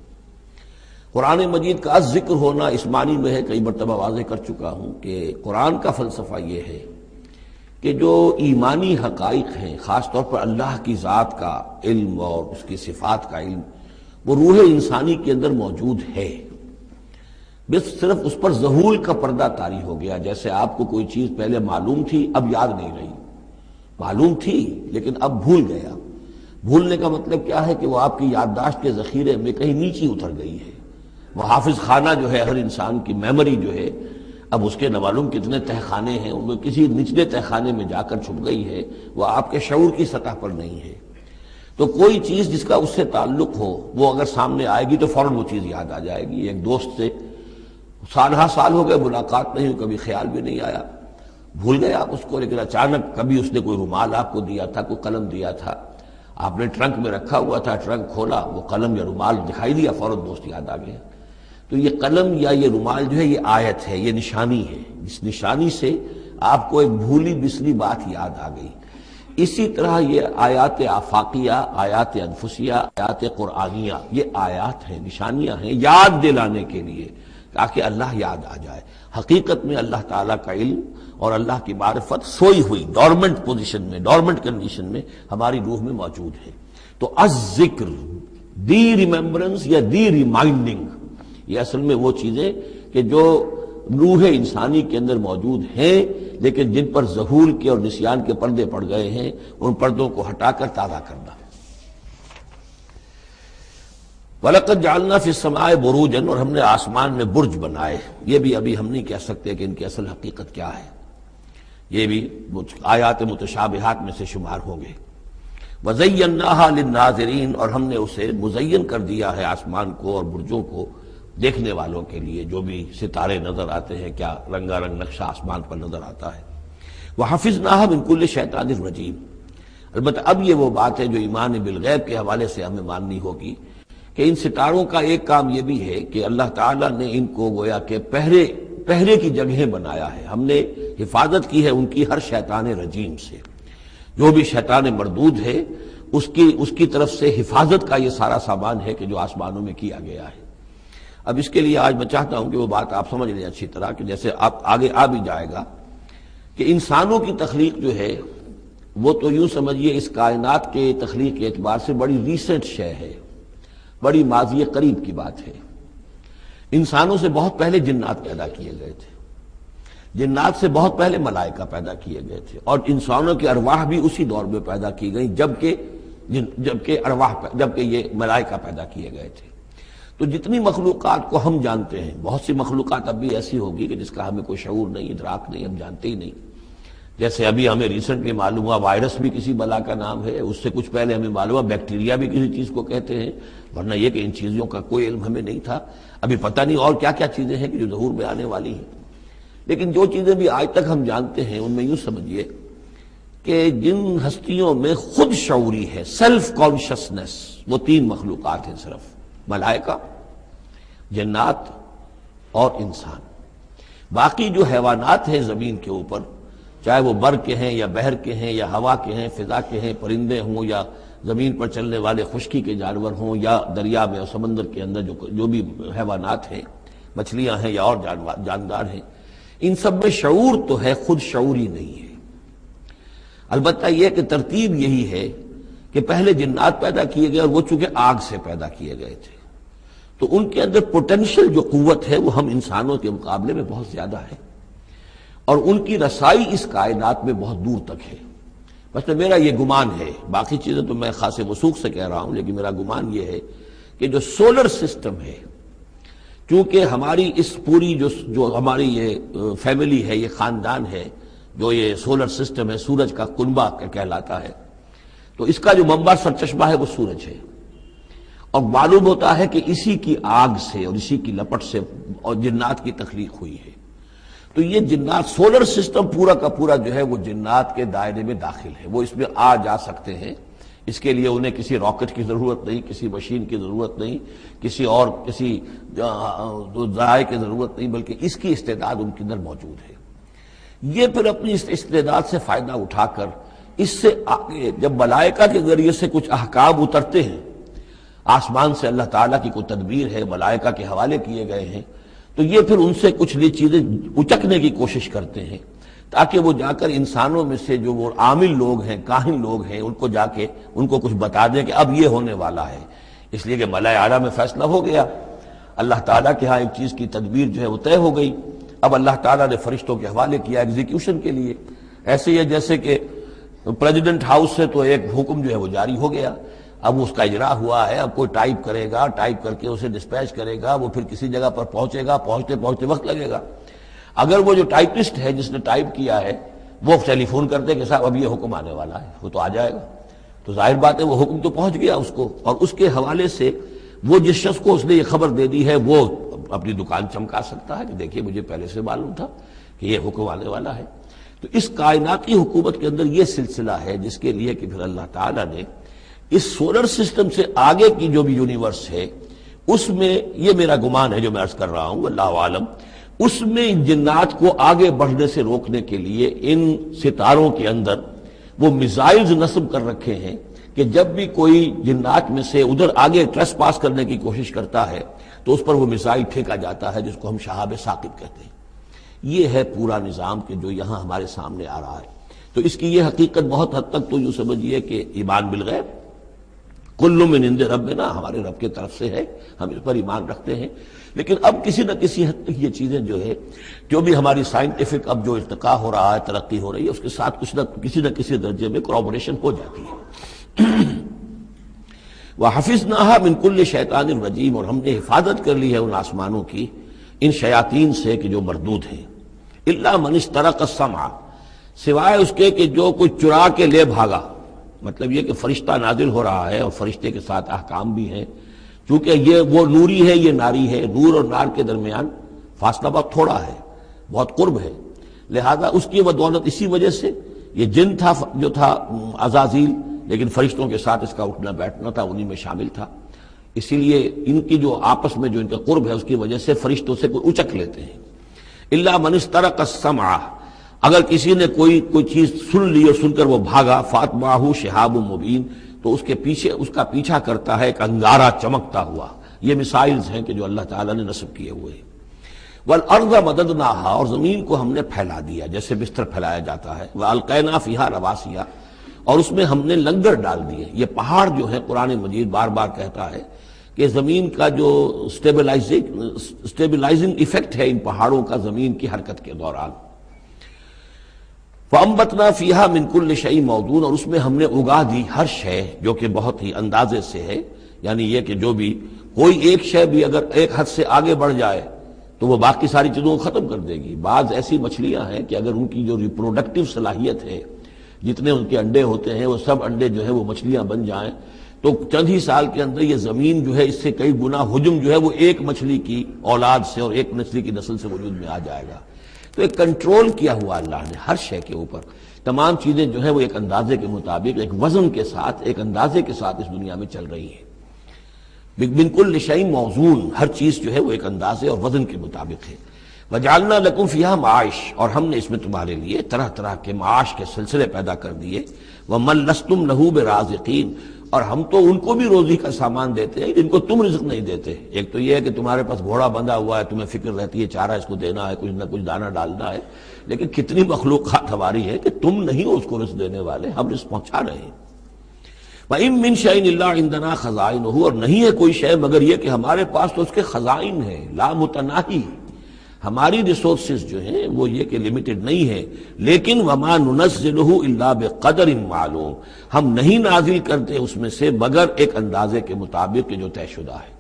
قرآن مجید کا ذکر ہونا اس معنی میں ہے، کئی مرتبہ واضح کر چکا ہوں کہ قرآن کا فلسفہ یہ ہے کہ جو ایمانی حقائق ہیں، خاص طور پر اللہ کی ذات کا علم اور اس کی صفات کا علم، وہ روح انسانی کے اندر موجود ہے، بس صرف اس پر ظہور کا پردہ طاری ہو گیا۔ جیسے آپ کو کوئی چیز پہلے معلوم تھی، اب یاد نہیں رہی، معلوم تھی لیکن اب بھول گیا۔ بھولنے کا مطلب کیا ہے کہ وہ آپ کی یادداشت کے ذخیرے میں کہیں نیچی اتر گئی ہے۔ وہ حافظ خانہ جو ہے، ہر انسان کی میموری جو ہے، اب اس کے نہ معلوم کتنے تہہ خانے ہیں، ان میں کسی نچلے تہہ خانے میں جا کر چھپ گئی ہے، وہ آپ کے شعور کی سطح پر نہیں ہے۔ تو کوئی چیز جس کا اس سے تعلق ہو، وہ اگر سامنے آئے گی تو فوراً وہ چیز یاد آ جائے گی۔ ایک دوست سے سال ہا سال ہو گئے ملاقات نہیں، کبھی خیال بھی نہیں آیا، بھول گئے آپ اس کو، لیکن اچانک کبھی اس نے کوئی رومال آپ کو دیا تھا، کوئی قلم دیا تھا، آپ نے ٹرنک میں رکھا ہوا تھا، ٹرنک کھولا، وہ قلم یا رومال دکھائی دیا، فوراً دوست یاد آ گیا۔ تو یہ قلم یا یہ رومال جو ہے یہ آیت ہے، یہ نشانی ہے، اس نشانی سے آپ کو ایک بھولی بسلی بات یاد آ گئی۔ اسی طرح یہ آیات آفاقیہ، آیات انفسیہ، آیات قرآنیہ، یہ آیات ہیں، نشانیاں ہیں یاد دلانے کے لیے، تاکہ اللہ یاد آ جائے۔ حقیقت میں اللہ تعالیٰ کا علم اور اللہ کی معرفت سوئی ہوئی ڈورمنٹ پوزیشن میں، ڈورمنٹ کنڈیشن میں ہماری روح میں موجود ہے۔ تو الذکر، دی ریممبرنس یا دی ریمائنڈنگ، یہ اصل میں وہ چیزیں کہ جو روح انسانی کے اندر موجود ہیں، لیکن جن پر ظہور کے اور نسیان کے پردے پڑ گئے ہیں، ان پردوں کو ہٹا کر تازہ کرنا۔ وَلَقَدْ جَعَلْنَا فِي السَّمَاءِ بُرُوجًا، اور ہم نے آسمان میں برج بنائے۔ یہ بھی ابھی ہم نہیں کہہ سکتے کہ ان کی اصل حقیقت کیا ہے، یہ بھی آیات متشابہات میں سے شمار ہوں گے۔ وَزَيَّنَّاهَا لِلنَّاظِرِينَ، اور ہم نے اسے مزین کر دیا ہے آسمان کو اور برجوں کو دیکھنے والوں کے لیے، جو بھی ستارے نظر آتے ہیں، کیا رنگا رنگ نقشہ آسمان پر نظر آتا ہے۔ وَحَفِظْنَاهَا مِن كُلِّ شَيْطَانٍ رَجِيمٍ۔ البتہ اب یہ وہ بات ہے جو ایمان بالغیب کے حوالے سے ہمیں ماننی ہوگی کہ ان ستاروں کا ایک کام یہ بھی ہے کہ اللہ تعالیٰ نے ان کو گویا کہ پہرے کی جگہیں بنایا ہے، ہم نے حفاظت کی ہے ان کی ہر شیطان رجیم سے، جو بھی شیطان مردود ہے اس کی طرف سے حفاظت کا یہ سارا سامان ہے کہ جو آسمانوں میں کیا گیا ہے۔ اب اس کے لیے آج میں چاہتا ہوں کہ وہ بات آپ سمجھ لیں اچھی طرح، کہ جیسے آپ آگے آ بھی جائے گا کہ انسانوں کی تخلیق جو ہے وہ تو یوں سمجھیے اس کائنات کے تخلیق کے اعتبار سے بڑی ریسنٹ شے ہے، بڑی ماضی قریب کی بات ہے۔ انسانوں سے بہت پہلے جنات پیدا کیے گئے تھے، جنات سے بہت پہلے ملائکہ پیدا کیے گئے تھے، اور انسانوں کی ارواح بھی اسی دور میں پیدا کی گئیں جبکہ یہ ملائکہ پیدا کیے گئے تھے۔ تو جتنی مخلوقات کو ہم جانتے ہیں، بہت سی مخلوقات اب بھی ایسی ہوگی کہ جس کا ہمیں کوئی شعور نہیں، ادراک نہیں، ہم جانتے ہی نہیں۔ جیسے ابھی ہمیں ریسنٹلی معلوم ہوا وائرس بھی کسی بلا کا نام ہے، اس سے کچھ پہلے ہمیں معلوم ہوا بیکٹیریا بھی کسی چیز کو کہتے ہیں، ورنہ یہ کہ ان چیزوں کا کوئی علم ہمیں نہیں تھا۔ ابھی پتہ نہیں اور کیا کیا چیزیں ہیں کہ جو ظہور میں آنے والی ہیں، لیکن جو چیزیں بھی آج تک ہم جانتے ہیں ان میں یوں سمجھیے کہ جن ہستیوں میں خود شعوری ہے، سیلف کانشسنس، وہ تین مخلوقات ہیں صرف، ملائکہ، جنات اور انسان۔ باقی جو حیوانات ہیں زمین کے اوپر، چاہے وہ بر کے ہیں یا بحر کے ہیں یا ہوا کے ہیں، فضا کے ہیں، پرندے ہوں یا زمین پر چلنے والے خشکی کے جانور ہوں یا دریا میں اور سمندر کے اندر جو بھی حیوانات ہیں، مچھلیاں ہیں یا اور جاندار ہیں، ان سب میں شعور تو ہے، خود شعوری نہیں ہے۔ البتہ یہ کہ ترتیب یہی ہے کہ پہلے جنات پیدا کیے گئے اور وہ چونکہ آگ سے پیدا کیے گئے تھے، تو ان کے اندر پوٹینشل جو قوت ہے وہ ہم انسانوں کے مقابلے میں بہت زیادہ ہے، اور ان کی رسائی اس کائنات میں بہت دور تک ہے۔ بس میرا یہ گمان ہے، باقی چیزیں تو میں خاص وثوق سے کہہ رہا ہوں، لیکن میرا گمان یہ ہے کہ جو سولر سسٹم ہے، چونکہ ہماری اس پوری جو ہماری یہ فیملی ہے، یہ خاندان ہے، جو یہ سولر سسٹم ہے، سورج کا کنبہ کہلاتا ہے، تو اس کا جو منبع سرچشمہ ہے وہ سورج ہے، اور معلوم ہوتا ہے کہ اسی کی آگ سے اور اسی کی لپٹ سے اور جنات کی تخلیق ہوئی ہے۔ تو یہ جنات، سولر سسٹم پورا کا پورا جو ہے وہ جنات کے دائرے میں داخل ہے، وہ اس میں آ جا سکتے ہیں۔ اس کے لیے انہیں کسی راکٹ کی ضرورت نہیں، کسی مشین کی ضرورت نہیں، کسی ذرائع کی ضرورت نہیں، بلکہ اس کی استعداد ان کے اندر موجود ہے۔ یہ پھر اپنی اس استعداد سے فائدہ اٹھا کر اس سے آگے جب ملائکہ کے ذریعے سے کچھ احکام اترتے ہیں، آسمان سے اللہ تعالیٰ کی کوئی تدبیر ہے، ملائکہ کے حوالے کیے گئے ہیں، تو یہ پھر ان سے کچھ چیزیں اچکنے کی کوشش کرتے ہیں، تاکہ وہ جا کر انسانوں میں سے جو وہ عامل لوگ ہیں، کاہن لوگ ہیں، ان کو جا کے ان کو کچھ بتا دیں کہ اب یہ ہونے والا ہے۔ اس لیے کہ ملائے اعلیٰ میں فیصلہ ہو گیا، اللہ تعالیٰ کے ہاں ایک چیز کی تدبیر جو ہے وہ طے ہو گئی، اب اللہ تعالیٰ نے فرشتوں کے حوالے کیا ایگزیکیوشن کے لیے۔ ایسے ہی ہے جیسے کہ پریزیڈنٹ ہاؤس سے تو ایک حکم جو ہے وہ جاری ہو گیا، اب اس کا اجرا ہوا ہے، اب کوئی ٹائپ کرے گا، ٹائپ کر کے اسے ڈسپیچ کرے گا، وہ پھر کسی جگہ پر پہنچے گا، پہنچتے وقت لگے گا۔ اگر وہ جو ٹائپسٹ ہے جس نے ٹائپ کیا ہے وہ ٹیلی فون کرتے کہ صاحب اب یہ حکم آنے والا ہے، وہ تو آ جائے گا، تو ظاہر بات ہے وہ حکم تو پہنچ گیا اس کو، اور اس کے حوالے سے وہ جس شخص کو اس نے یہ خبر دے دی ہے وہ اپنی دکان چمکا سکتا ہے کہ دیکھیے مجھے پہلے سے معلوم تھا کہ یہ حکم آنے والا ہے۔ تو اس کائناتی حکومت کے اندر یہ سلسلہ ہے جس کے لیے کہ پھر اللہ تعالیٰ نے اس سولر سسٹم سے آگے کی جو بھی یونیورس ہے اس میں، یہ میرا گمان ہے جو میں عرض کر رہا ہوں، اللہ عالم، اس میں جنات کو آگے بڑھنے سے روکنے کے لیے ان ستاروں کے اندر وہ میزائلز نصب کر رکھے ہیں کہ جب بھی کوئی جنات میں سے ادھر آگے ٹریس پاس کرنے کی کوشش کرتا ہے تو اس پر وہ میزائل پھینکا جاتا ہے، جس کو ہم شہاب ثاقب کہتے ہیں۔ یہ ہے پورا نظام کہ جو یہاں ہمارے سامنے آ رہا ہے۔ تو اس کی یہ حقیقت بہت حد تک تو یوں سمجھیے کہ ایمان بالغیب، کل من عند ربنا، ہمارے رب کے طرف سے ہے، ہم اس پر ایمان رکھتے ہیں، لیکن اب کسی نہ کسی حد تک یہ چیزیں جو ہے، جو بھی ہماری سائنٹیفک اب جو ارتقاء ہو رہا ہے، ترقی ہو رہی ہے، اس کے ساتھ کچھ نہ کسی درجے میں کورابوریشن ہو جاتی ہے۔ وَحَفِظْنَاهَا مِن كُلِّ شَيْطَانٍ رَجِيمٍ، اور ہم نے حفاظت کر لی ہے ان آسمانوں کی ان شیاطین سے کہ جو مردود ہیں، إِلَّا مَنِ اسْتَرَقَ السَّمْعَ، سوائے اس کے کہ جو کوئی چرا کے لے بھاگا، مطلب یہ کہ فرشتہ نازل ہو رہا ہے اور فرشتے کے ساتھ احکام بھی ہیں، چونکہ یہ وہ نوری ہے، یہ ناری ہے، نور اور نار کے درمیان فاصلہ بہت تھوڑا ہے، بہت قرب ہے، لہذا اس کی بدولت اسی وجہ سے یہ جن تھا جو تھا عزازیل، لیکن فرشتوں کے ساتھ اس کا اٹھنا بیٹھنا تھا، انہی میں شامل تھا، اسی لیے ان کی جو آپس میں جو ان کا قرب ہے اس کی وجہ سے فرشتوں سے کوئی اچک لیتے ہیں۔ الا من استرق السمع، اگر کسی نے کوئی چیز سن لی اور سن کر وہ بھاگا، فاتبعہ شہاب مبین، تو اس کے پیچھے اس کا پیچھا کرتا ہے ایک انگارہ چمکتا ہوا۔ یہ مثائلز ہیں کہ جو اللہ تعالیٰ نے نصب کیے ہوئے ہیں۔ والارض مددناہا، اور زمین کو ہم نے پھیلا دیا جیسے بستر پھیلایا جاتا ہے، والقینا فیہا رواسیا، اور اس میں ہم نے لنگر ڈال دیے۔ یہ پہاڑ جو ہے قرآن مجید بار بار کہتا ہے کہ زمین کا جو سٹیبلائزنگ ایفیکٹ ہے ان پہاڑوں کا زمین کی حرکت کے دوران۔ فَأَنبَتْنَا فِيهَا مِن كُلِّ شَيْءٍ مَوْزُونٍ، اور اس میں ہم نے اگا دی ہر شے جو کہ بہت ہی اندازے سے ہے، یعنی یہ کہ جو بھی کوئی ایک شے بھی اگر ایک حد سے آگے بڑھ جائے تو وہ باقی ساری چیزوں کو ختم کر دے گی۔ بعض ایسی مچھلیاں ہیں کہ اگر ان کی جو ریپروڈکٹیو صلاحیت ہے، جتنے ان کے انڈے ہوتے ہیں وہ سب انڈے جو ہے وہ مچھلیاں بن جائیں تو چند ہی سال کے اندر یہ زمین جو ہے اس سے کئی گنا حجم جو ہے وہ ایک مچھلی کی اولاد سے اور ایک مچھلی کی نسل سے وجود میں آ جائے گا۔ تو ایک کنٹرول کیا ہوا اللہ نے ہر شے کے اوپر، تمام چیزیں جو ہیں وہ ایک اندازے کے مطابق، ایک وزن کے ساتھ، ایک اندازے کے ساتھ اس دنیا میں چل رہی ہیں۔ من کل شیء موزون، ہر چیز جو ہے وہ ایک اندازے اور وزن کے مطابق ہے۔ وجعلنا لکم فیہا معاش، اور ہم نے اس میں تمہارے لیے طرح طرح کے معاش کے سلسلے پیدا کر دیے۔ ومن لستم لہ برازقین، اور ہم تو ان کو بھی روزی کا سامان دیتے ہیں جن کو تم رزق نہیں دیتے۔ ایک تو یہ ہے کہ تمہارے پاس گھوڑا بندھا ہوا ہے، تمہیں فکر رہتی ہے چارہ اس کو دینا ہے، کچھ نہ کچھ دانہ ڈالنا ہے، لیکن کتنی مخلوقات ہماری ہے کہ تم نہیں ہو اس کو رزق دینے والے، ہم رزق پہنچا رہے ہیں۔ وَإِن مِّن شَيْءٍ إِلَّا عِندَنَا خَزَائِنُهُ، اور نہیں ہے کوئی شے مگر یہ کہ ہمارے پاس تو اس کے خزائن ہیں، لا متناہی، ہماری ریسورسز جو ہیں وہ یہ کہ لمیٹڈ نہیں ہے، لیکن وَمَا نُنَزِّلُهُ إِلَّا بِقَدَرٍ معلوم، ہم نہیں نازل کرتے اس میں سے مگر ایک اندازے کے مطابق کہ جو طے شدہ ہے۔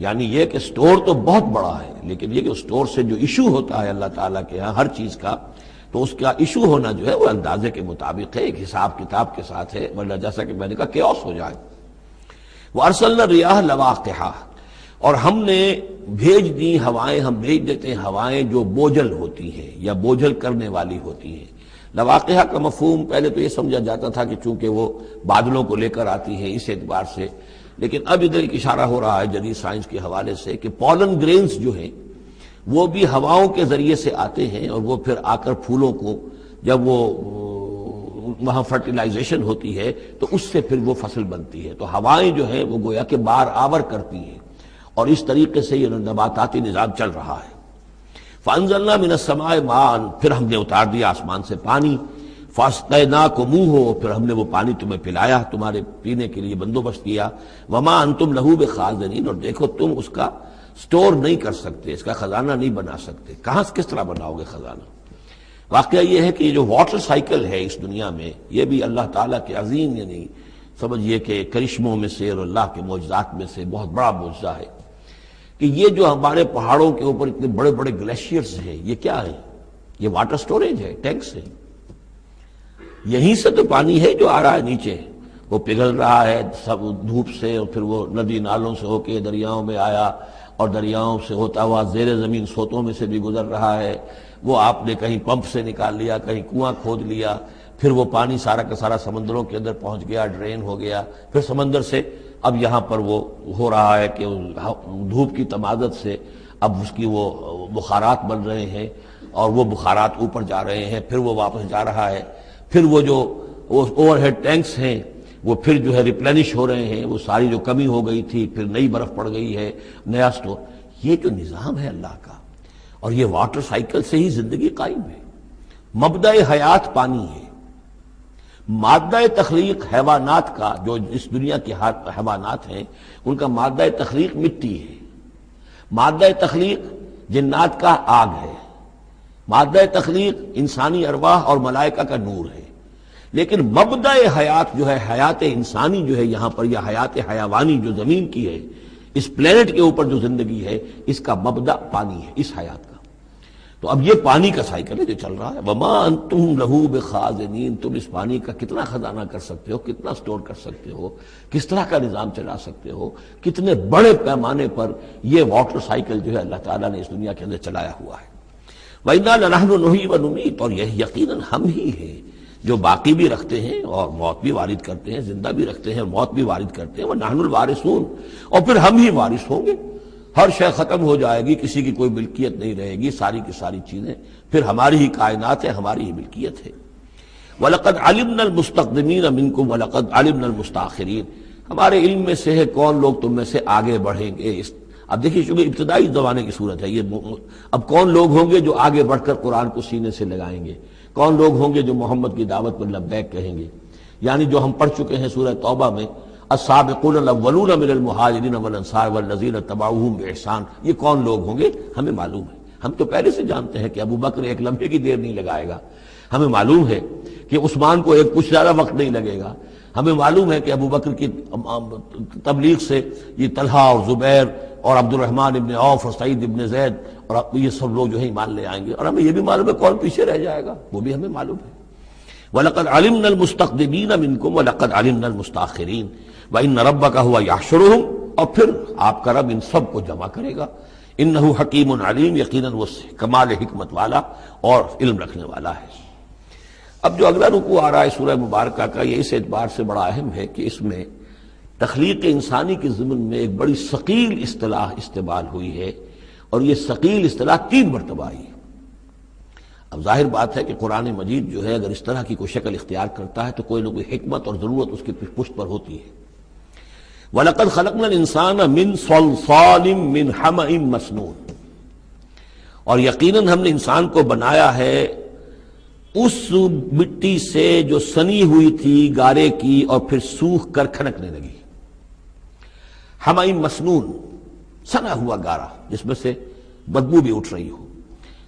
یعنی یہ کہ سٹور تو بہت بڑا ہے، لیکن یہ کہ سٹور سے جو ایشو ہوتا ہے اللہ تعالیٰ کے ہاں ہر چیز کا، تو اس کا ایشو ہونا جو ہے وہ اندازے کے مطابق ہے، ایک حساب کتاب کے ساتھ ہے، ورنہ جیسا کہ میں نے کہا کیوس ہو جائے۔ وَأَرْسَلْنَا الرِّيَاحَ لَوَاقِحَ، اور ہم نے بھیج دی ہوائیں، ہم بھیج دیتے ہیں ہوائیں جو بوجھل ہوتی ہیں یا بوجھل کرنے والی ہوتی ہیں۔ لواقعہ کا مفہوم پہلے تو یہ سمجھا جاتا تھا کہ چونکہ وہ بادلوں کو لے کر آتی ہیں اس اعتبار سے، لیکن اب ادھر ایک اشارہ ہو رہا ہے جدید سائنس کے حوالے سے کہ پولن گرینز جو ہیں وہ بھی ہواؤں کے ذریعے سے آتے ہیں، اور وہ پھر آ کر پھولوں کو جب وہ وہاں فرٹیلائزیشن ہوتی ہے تو اس سے پھر وہ فصل بنتی ہے۔ تو ہوائیں جو ہیں وہ گویا کہ بار آور کرتی ہیں، اور اس طریقے سے یہ نباتاتی نظام چل رہا ہے۔ فَأَنزَلْنَا مِنَ السَّمَاءِ مَاءً، پھر ہم نے اتار دیا آسمان سے پانی، فَاسْقَيْنَاكُمُوهُ، پھر ہم نے وہ پانی تمہیں پلایا، تمہارے پینے کے لیے بندوبست کیا۔ وَمَا أَنْتُمْ لَهُ بِخَازِنِينَ، اور دیکھو تم اس کا سٹور نہیں کر سکتے، اس کا خزانہ نہیں بنا سکتے۔ کہاں کس طرح بناؤ گے خزانہ؟ واقعہ یہ ہے کہ یہ جو واٹر سائیکل ہے اس دنیا میں، یہ بھی اللہ تعالیٰ کے عظیم، یعنی سمجھئے کہ کرشموں میں سے اور اللہ کے معجزات میں سے بہت بڑا معجزہ ہے کہ یہ جو ہمارے پہاڑوں کے اوپر اتنے بڑے بڑے گلیشیئرز ہیں، یہ کیا ہے؟ یہ واٹر سٹوریج ہے، ٹینکس ہے۔ یہیں سے تو پانی ہے جو آ رہا ہے نیچے، وہ پگھل رہا ہے سب دھوپ سے، اور پھر وہ ندی نالوں سے ہو کے دریاؤں میں آیا، اور دریاؤں سے ہوتا ہوا زیر زمین سوتوں میں سے بھی گزر رہا ہے۔ وہ آپ نے کہیں پمپ سے نکال لیا، کہیں کنواں کھود لیا، پھر وہ پانی سارا کا سارا سمندروں کے اندر پہنچ گیا، ڈرین ہو گیا، پھر سمندر سے اب یہاں پر وہ ہو رہا ہے کہ دھوپ کی تمازت سے اب اس کی وہ بخارات بن رہے ہیں، اور وہ بخارات اوپر جا رہے ہیں، پھر وہ واپس جا رہا ہے، پھر وہ جو اوور ہیڈ ٹینکس ہیں وہ پھر جو ہے ریپلینش ہو رہے ہیں، وہ ساری جو کمی ہو گئی تھی پھر نئی برف پڑ گئی ہے، نیا سٹور۔ یہ جو نظام ہے اللہ کا، اور یہ واٹر سائیکل سے ہی زندگی قائم ہے۔ مبدأ حیات پانی ہے، مادہ تخلیق حیوانات کا، جو اس دنیا کے حیوانات ہیں ان کا مادہ تخلیق مٹی ہے، مادہ تخلیق جنات کا آگ ہے، مادہ تخلیق انسانی ارواح اور ملائکہ کا نور ہے، لیکن مبدأ حیات جو ہے، حیات انسانی جو ہے یہاں پر، یا حیات حیوانی جو زمین کی ہے، اس پلینٹ کے اوپر جو زندگی ہے، اس کا مبدأ پانی ہے، اس حیات کا۔ تو اب یہ پانی کا سائیکل ہے جو چل رہا ہے. وما انتم لہو بخازنین، تم اس پانی کا کتنا خزانہ کر سکتے ہو، کتنا سٹور کر سکتے ہو، کس طرح کا نظام چلا سکتے ہو، کتنے بڑے پیمانے پر یہ واٹر سائیکل جو ہے اللہ تعالیٰ نے اس دنیا کے اندر چلایا ہوا ہے. وَإِنَّا لَنَحْنُ نُحْيِي وَنُمِيتُ، اور یہ یقیناً ہم ہی ہیں جو باقی بھی رکھتے ہیں اور موت بھی وارد کرتے ہیں، زندہ بھی رکھتے ہیں اور موت بھی وارد کرتے ہیں. وَنَحْنُ الْوَارِثُونَ، اور پھر ہم ہی وارث ہوں گے. ہر شے ختم ہو جائے گی، کسی کی کوئی ملکیت نہیں رہے گی، ساری کی ساری چیزیں پھر ہماری ہی کائنات ہے، ہماری ہی ملکیت ہے. وَلَقَدْ عَلِمْنَا الْمُسْتَقْدِمِينَ مِنْكُمْ وَلَقَدْ عَلِمْنَا الْمُسْتَأْخِرِينَ، ہمارے علم میں سے ہے کون لوگ تم میں سے آگے بڑھیں گے. اب دیکھیے چونکہ ابتدائی زمانے کی صورت ہے یہ، اب کون لوگ ہوں گے جو آگے بڑھ کر قرآن کو سینے سے لگائیں گے، کون لوگ ہوں گے جو محمد کی دعوت پر لبیک کہیں گے. یعنی جو ہم پڑھ چکے ہیں سورہ توبہ میں، السابقون الاولون من المہاجرین والانصار والذین اتبعوہم باحسان، یہ کون لوگ ہوں گے ہمیں معلوم ہے. ہم تو پہلے سے جانتے ہیں کہ ابو بکر ایک لمحے کی دیر نہیں لگائے گا، ہمیں معلوم ہے کہ عثمان کو ایک کچھ زیادہ وقت نہیں لگے گا، ہمیں معلوم ہے کہ ابو بکر کی تبلیغ سے یہ طلحہ اور زبیر اور عبد الرحمن ابن عوف اور سعید ابن زید اور یہ سب لوگ جو ہے ایمان لے آئیں گے، اور ہمیں یہ بھی معلوم ہے کون پیچھے رہ جائے گا، وہ بھی ہمیں معلوم ہے. وَلَقَدْ عَلِمْنَا الْمُسْتَقْدِمِينَ مِنْكُمْ وَلَقَدْ عَلِمْنَا الْمُسْتَأْخِرِينَ وَإِنَّ رَبَّكَ هُوَ يَحْشُرُهُمْ، اور پھر آپ کا رب ان سب کو جمع کرے گا. انہ حکیم علیم، یقیناً وہ کمال حکمت والا اور علم رکھنے والا ہے. اب جو اگلا رکوع آ رہا ہے سورہ مبارکہ کا، یہ اس اعتبار سے بڑا اہم ہے کہ اس میں تخلیق انسانی کے ضمن میں ایک بڑی ثقیل اصطلاح استعمال ہوئی ہے، اور یہ ثقیل اصطلاح 3 مرتبہ آئی ہے. اب ظاہر بات ہے کہ قرآن مجید جو ہے اگر اس طرح کی کوئی شکل اختیار کرتا ہے تو کوئی نہ کوئی حکمت اور ضرورت اس کی پشت پر ہوتی ہے. وَلَقَدْ خَلَقْنَا الْإِنسَانَ مِنْ صَلْصَالٍ مِّنْ حَمَإٍ مَّسْنُونٍ، اور یقیناً ہم نے انسان کو بنایا ہے اس مٹی سے جو سنی ہوئی تھی گارے کی اور پھر سوکھ کر کھنکنے لگی. حَمَإٍ مَّسْنُون، سنا ہوا گارا جس میں سے بدبو بھی اٹھ رہی ہو.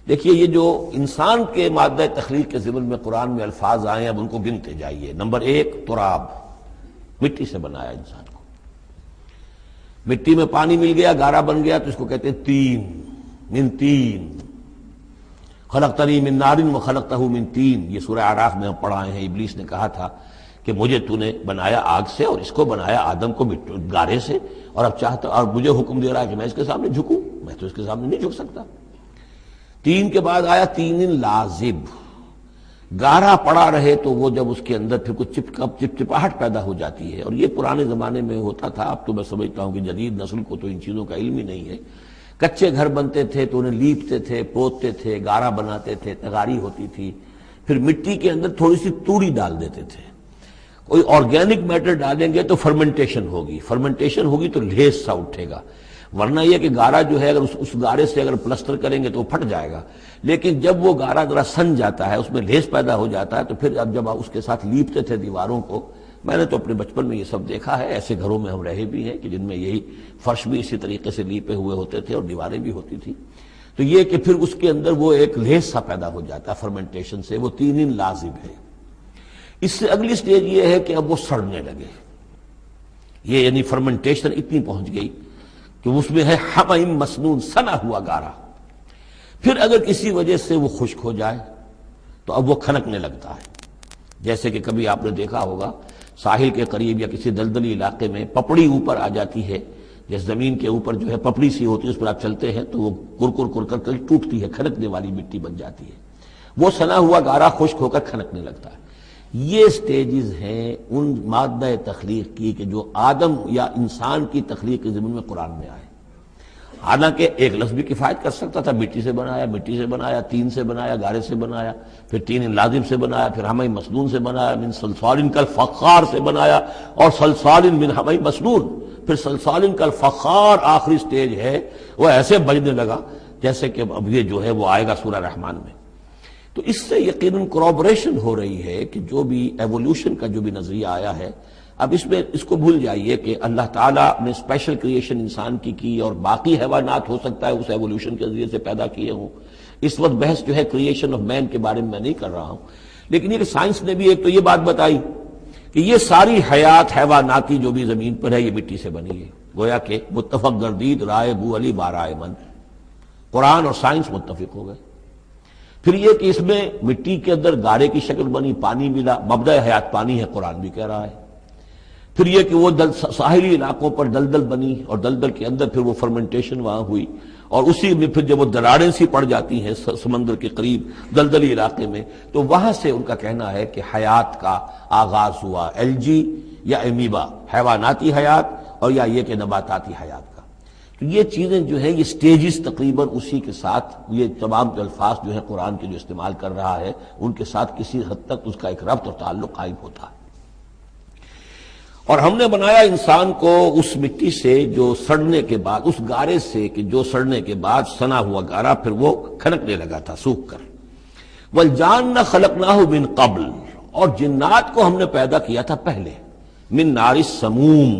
دیکھیے یہ جو انسان کے مادہ تخلیق کے ضمن میں قرآن میں الفاظ آئے ہیں اب ان کو گنتے جائیے. نمبر 1 تراب، مٹی سے بنایا انسان کو. مٹی میں پانی مل گیا، گارا بن گیا، تو اس کو کہتے ہیں تین، من تین. خلقتنی من نار وخلقتہ من تین، یہ سورہ اعراف میں ہم پڑھائے ہیں. ابلیس نے کہا تھا کہ مجھے تو نے بنایا آگ سے اور اس کو بنایا آدم کو گارے سے، اور اب چاہتا اور مجھے حکم دے رہا ہے کہ میں اس کے سامنے جھکوں، میں تو اس کے سامنے نہیں جھک سکتا. تین کے بعد آیا تین لازب، گارا پڑا رہے تو وہ جب اس کے اندر پھر کچھ چپچپاہٹ پیدا ہو جاتی ہے، اور یہ پرانے زمانے میں ہوتا تھا. اب تو میں سمجھتا ہوں کہ جدید نسل کو تو ان چیزوں کا علم ہی نہیں ہے. کچے گھر بنتے تھے تو انہیں لیپتے تھے، پوتتے تھے، گارا بناتے تھے، تغاری ہوتی تھی، پھر مٹی کے اندر تھوڑی سی توڑی ڈال دیتے تھے. کوئی آرگینک میٹر ڈالیں گے تو فرمنٹیشن ہوگی، فرمنٹیشن ہوگی تو لیس سا اٹھے گا. ورنہ یہ کہ گارا جو ہے اگر اس گارے سے اگر پلسٹر کریں گے تو وہ پھٹ جائے گا. لیکن جب وہ گارا ذرا سن جاتا ہے، اس میں لیس پیدا ہو جاتا ہے، تو پھر اب جب اس کے ساتھ لیپتے تھے دیواروں کو، میں نے تو اپنے بچپن میں یہ سب دیکھا ہے، ایسے گھروں میں ہم رہے بھی ہیں کہ جن میں یہی فرش بھی اسی طریقے سے لیپے ہوئے ہوتے تھے اور دیواریں بھی ہوتی تھی. تو یہ کہ پھر اس کے اندر وہ ایک لیس سا پیدا ہو جاتا ہے فرمنٹیشن سے، وہ تین لازم ہے. اس سے اگلی سٹیج یہ ہے کہ اب وہ سڑنے لگے. یہ یعنی فرمنٹیشن اتنی پہنچ گئی کہ اس میں ہے حَمَإٍ مَّسْنُون، سنا ہوا گارا. پھر اگر کسی وجہ سے وہ خشک ہو جائے تو اب وہ کھنکنے لگتا ہے. جیسے کہ کبھی آپ نے دیکھا ہوگا ساحل کے قریب یا کسی دلدلی علاقے میں پپڑی اوپر آ جاتی ہے، جیسے زمین کے اوپر جو ہے پپڑی سی ہوتی ہے، اس پر آپ چلتے ہیں تو وہ کر کر ٹوٹتی ہے، کھنکنے والی مٹی بن جاتی ہے. وہ سنا ہوا گارا خشک ہو کر کھنکنے لگتا ہے. یہ سٹیجز ہیں ان مادہ تخلیق کی کہ جو آدم یا انسان کی تخلیق کے ضمن میں قرآن میں آئے. حالانکہ ایک لفظ بھی کفایت کر سکتا تھا، مٹی سے بنایا، تین سے بنایا، گارے سے بنایا، پھر تین لازم سے بنایا، پھر حَمَإٍ مَّسْنُون سے بنایا، من صلصال کالفخار سے بنایا، اور صلصال من حَمَإٍ مَّسْنُون، پھر صلصال کالفخار آخری سٹیج ہے. وہ ایسے بجنے لگا جیسے کہ اب یہ جو ہے وہ آئے گا سورہ رحمان میں. تو اس سے یقیناً کورابریشن ہو رہی ہے کہ جو بھی ایوولوشن کا جو بھی نظریہ آیا ہے، اب اس میں اس کو بھول جائیے کہ اللہ تعالیٰ نے اسپیشل کریشن انسان کی اور باقی حیوانات ہو سکتا ہے اس ایوولوشن کے ذریعے سے پیدا کیے ہوں. اس وقت بحث جو ہے کریشن آف مین کے بارے میں نہیں کر رہا ہوں، لیکن یہ کہ سائنس نے بھی ایک تو یہ بات بتائی کہ یہ ساری حیات حیواناتی جو بھی زمین پر ہے یہ مٹی سے بنی ہے. گویا کہ متفق گردید رائے بو علی بارائے من، قرآن اور سائنس متفق ہو گئے. پھر یہ کہ اس میں مٹی کے اندر گارے کی شکل بنی، پانی ملا، مبدأ حیات پانی ہے، قرآن بھی کہہ رہا ہے۔ پھر یہ کہ وہ ساحلی علاقوں پر دلدل بنی، اور دلدل کے اندر پھر وہ فرمنٹیشن وہاں ہوئی، اور اسی میں پھر جب وہ دراڑیں سی پڑ جاتی ہیں سمندر کے قریب دلدلی علاقے میں، تو وہاں سے ان کا کہنا ہے کہ حیات کا آغاز ہوا، الجی یا امیبا، حیواناتی حیات، اور یا یہ کہ نباتاتی حیات کا۔ تو یہ چیزیں جو ہیں، یہ سٹیجز تقریباً اسی کے ساتھ، یہ تمام الفاظ جو ہیں قرآن کے جو استعمال کر رہا ہے ان کے ساتھ کسی حد تک اس کا ایک ربط اور تعلق قائم ہوتا ہے۔ اور ہم نے بنایا انسان کو اس مٹی سے جو سڑنے کے بعد، اس گارے سے کہ جو سڑنے کے بعد سنا ہوا گارا پھر وہ کھنکنے لگا تھا سوکھ کر۔ والجان خلقناہ من قبل، اور جنات کو ہم نے پیدا کیا تھا پہلے، من نار السموم،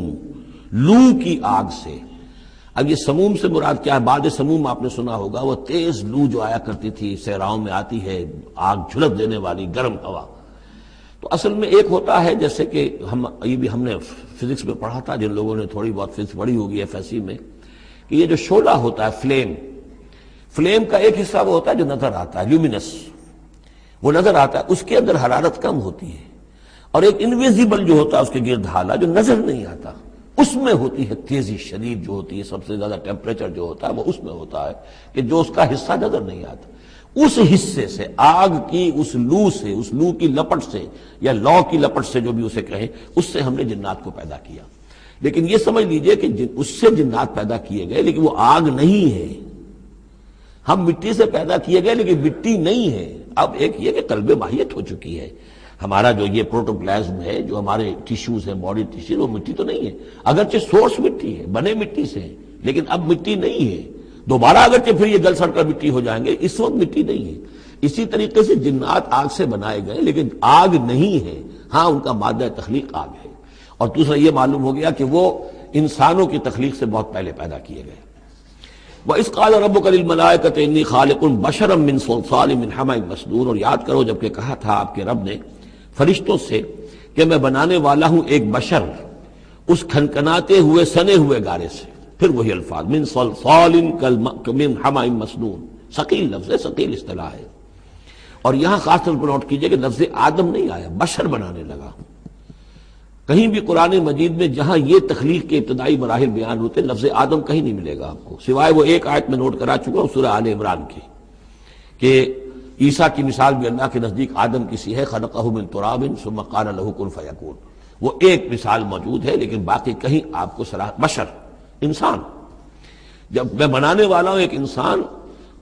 لو کی آگ سے۔ اب یہ سموم سے مراد کیا ہے؟ بعد سموم آپ نے سنا ہوگا، وہ تیز لو جو آیا کرتی تھی، صحراؤں میں آتی ہے، آگ جھلک دینے والی گرم ہوا۔ تو اصل میں ایک ہوتا ہے، جیسے کہ ہم نے فزکس میں پڑھا تھا، جن لوگوں نے تھوڑی بہت فزکس پڑھی ہوگی ایف ایس سی میں، کہ یہ جو شعلہ ہوتا ہے، فلیم کا ایک حصہ وہ ہوتا ہے جو نظر آتا ہے، لیومینس، وہ نظر آتا ہے، اس کے اندر حرارت کم ہوتی ہے، اور ایک انویزیبل جو ہوتا ہے اس کے گرد حالہ جو نظر نہیں آتا، اس میں ہوتی ہے تیزی شدید جو ہوتی ہے، سب سے زیادہ ٹیمپریچر جو ہوتا ہے وہ اس میں ہوتا ہے کہ جو اس کا حصہ نظر نہیں آتا۔ اس حصے سے، آگ کی اس لو سے، اس لو کی لپٹ سے یا لو کی لپٹ سے جو بھی اسے کہیں، اس سے ہم نے جنات کو پیدا کیا۔ لیکن یہ سمجھ لیجئے کہ اس سے جنات پیدا کیے گئے، لیکن وہ آگ نہیں ہے۔ ہم مٹی سے پیدا کیے گئے لیکن مٹی نہیں ہے۔ اب ایک یہ کہ قلب ماہیت ہو چکی ہے، ہمارا جو یہ پروٹوپلازم ہے، جو ہمارے ٹیشوز ہیں، باڈی ٹیشوز، وہ مٹی تو نہیں ہے، اگرچہ سورس مٹی ہے، بنے مٹی سے ہیں، لیکن اب مٹی نہیں ہے۔ دوبارہ اگرچہ پھر یہ گل سڑ کر مٹی ہو جائیں گے، اس وقت مٹی نہیں ہے۔ اسی طریقے سے جنات آگ سے بنائے گئے لیکن آگ نہیں ہے، ہاں ان کا مادہ تخلیق آگ ہے۔ اور دوسرا یہ معلوم ہو گیا کہ وہ انسانوں کی تخلیق سے بہت پہلے پیدا کیے گئے۔ وَإِذْ قَالَ رَبُّكَ لِلْمَلَائِكَةِ إِنِّي خَالِقٌ بَشَرًا مِّن صَلْصَالٍ مِّنْ حَمَإٍ مَّسْنُونٍ، اور یاد کرو جب کہ کہا تھا آپ کے رب نے فرشتوں سے کہ میں بنانے والا ہوں ایک بشر اس کھنکھناتے ہوئے سنے ہوئے گارے سے۔ پھر وہی الفاظ، من صلصال من حمأ مسنون، ثقیل لفظ ہے، ثقیل اصطلاح ہے۔ اور یہاں خاص طور پر نوٹ کیجئے کہ لفظ آدم نہیں آیا، بشر بنانے لگا ہوں۔ کہیں بھی قرآن مجید میں جہاں یہ تخلیق کے ابتدائی مراحل بیان ہوتے لفظ آدم کہیں نہیں ملے گا آپ کو، سوائے وہ ایک آیت میں نوٹ کرا چکا ہوں سورہ آل عمران کی، کہ عیسیٰ کی مثال بھی اللہ کے نزدیک آدم کی سی ہے، خلقہ من تراب ثم قال له کن فیکون، وہ ایک مثال موجود ہے، لیکن باقی کہیں آپ کو بشر، انسان، جب میں بنانے والا ہوں ایک انسان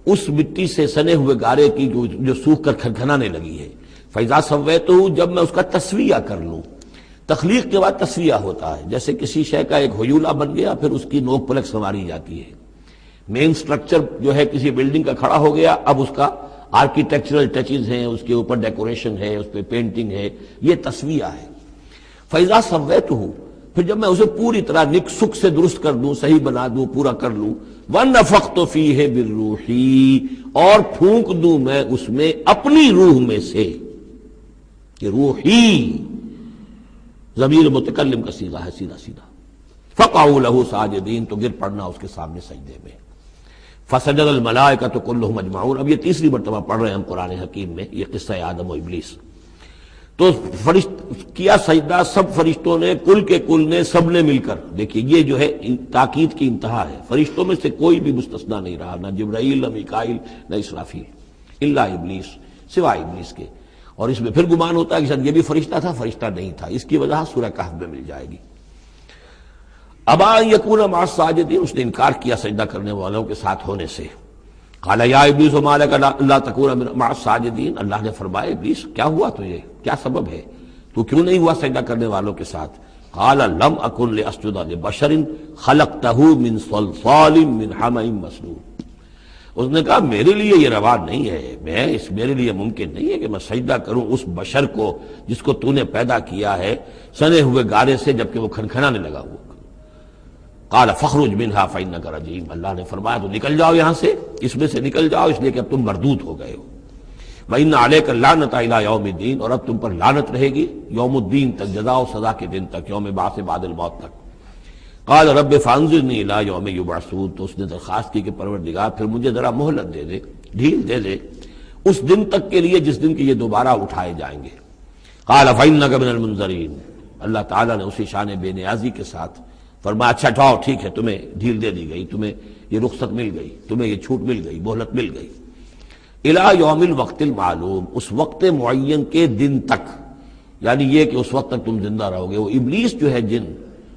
اس مٹی سے سنے ہوئے گارے کی جو سوکھ کر کھنکھنانے لگی ہے، فَإِذَا سَوَّيْتُهُ، جب میں اس کا تسویہ کر لوں۔ تخلیق کے بعد تسویہ ہوتا ہے، جیسے کسی شے کا ایک ہیولہ بن گیا، پھر اس کی نوک پلک سنواری جاتی ہے۔ مین سٹرکچر جو ہے کسی بلڈنگ کا کھڑا ہو گیا، اب اس کا آرکیٹیکچرل ٹچز ہیں، اس کے اوپر ڈیکوریشن ہے، اس پہ پینٹنگ ہے، یہ تسویہ ہے۔ فَإِذَا سَوَّيْتُهُ، پھر جب میں اسے پوری طرح نک سک سے درست کر دوں، صحیح بنا دوں، پورا کر لوں، وَنَفَخْتُ فِيهِ مِن رُوحِي، اور پھونک دوں میں اس میں اپنی روح میں سے، کہ روحی ضمیر متکلم کا صیغہ ہے سیدھا سیدھا، فَقَعُوا لَهُ سَاجِدِينَ، تو گر پڑنا اس کے سامنے سجدے میں۔ فَسَجَدَ الْمَلَائِكَةُ كُلُّهُمْ أَجْمَعُونَ، اب یہ تیسری مرتبہ پڑھ رہے ہیں ہم قرآن حکیم میں یہ قصہ آدم و ابلیس۔ تو کیا سجدہ سب فرشتوں نے، کل کے کل نے، سب نے مل کر۔ دیکھیے یہ جو ہے تاکید کی انتہا ہے، فرشتوں میں سے کوئی بھی مستثنیٰ نہیں رہا، نہ جبرائیل، نہ میکائیل، نہ اسرافیل، الا ابلیس، سوائے ابلیس کے۔ اور اس میں پھر گمان ہوتا ہے کہ شاید یہ بھی فرشتہ تھا، فرشتہ نہیں تھا، اس کی وجہ سورہ کہف میں مل جائے گی۔ ابا ان یکون مع الساجدین، اس نے انکار کیا سجدہ کرنے والوں کے ساتھ ہونے سے۔ قال یا ابلیس ما لک الا تکون مع الساجدین، اللہ نے فرمایا ابلیس کیا ہوا تجھے، کیا سبب ہے، تو کیوں نہیں ہوا سجدہ کرنے والوں کے ساتھ؟ قال لم اکن لاسجد لبشر خلقتہ من صلصال من حمأ مسنون، اس نے کہا میرے لیے یہ روا نہیں ہے، میرے لیے ممکن نہیں ہے کہ میں سجدہ کروں اس بشر کو جس کو تو نے پیدا کیا ہے سنے ہوئے گارے سے، جبکہ وہ کھنکھنانے لگا ہوا۔ قال فاخرج منها فإنك رجيم، اللہ نے فرمایا تو نکل جاؤ یہاں سے، اس میں سے نکل جاؤ، اس لیے کہ اب تم مردود ہو گئے ہو۔ وإن عليك اللعنة إلى يوم الدين، اور اب تم پر لعنت رہے گی یوم الدین تک، جزا و سزا کے دن تک، یوم بعث بعد الموت تک۔ قال رب فانظرني إلى يوم يبعثون، تو اس نے درخواست کی کہ پروردگار پھر مجھے ذرا مہلت دے دے، ڈھیل دے دے، اس دن تک کے لیے جس دن کے یہ دوبارہ اٹھائے جائیں گے۔ قال فإنک من المنذرین، اللہ تعالیٰ نے اسی شان بے نیازی کے ساتھ فرمایا اچھا جاؤ ٹھیک ہے، تمہیں ڈھیل دے دی گئی، تمہیں یہ رخصت مل گئی، تمہیں یہ چھوٹ مل گئی، مہلت مل گئی، الی یوم الوقت المعلوم، اس وقت معین کے دن تک، یعنی یہ کہ اس وقت تک تم زندہ رہو گے۔ وہ ابلیس جو ہے جن،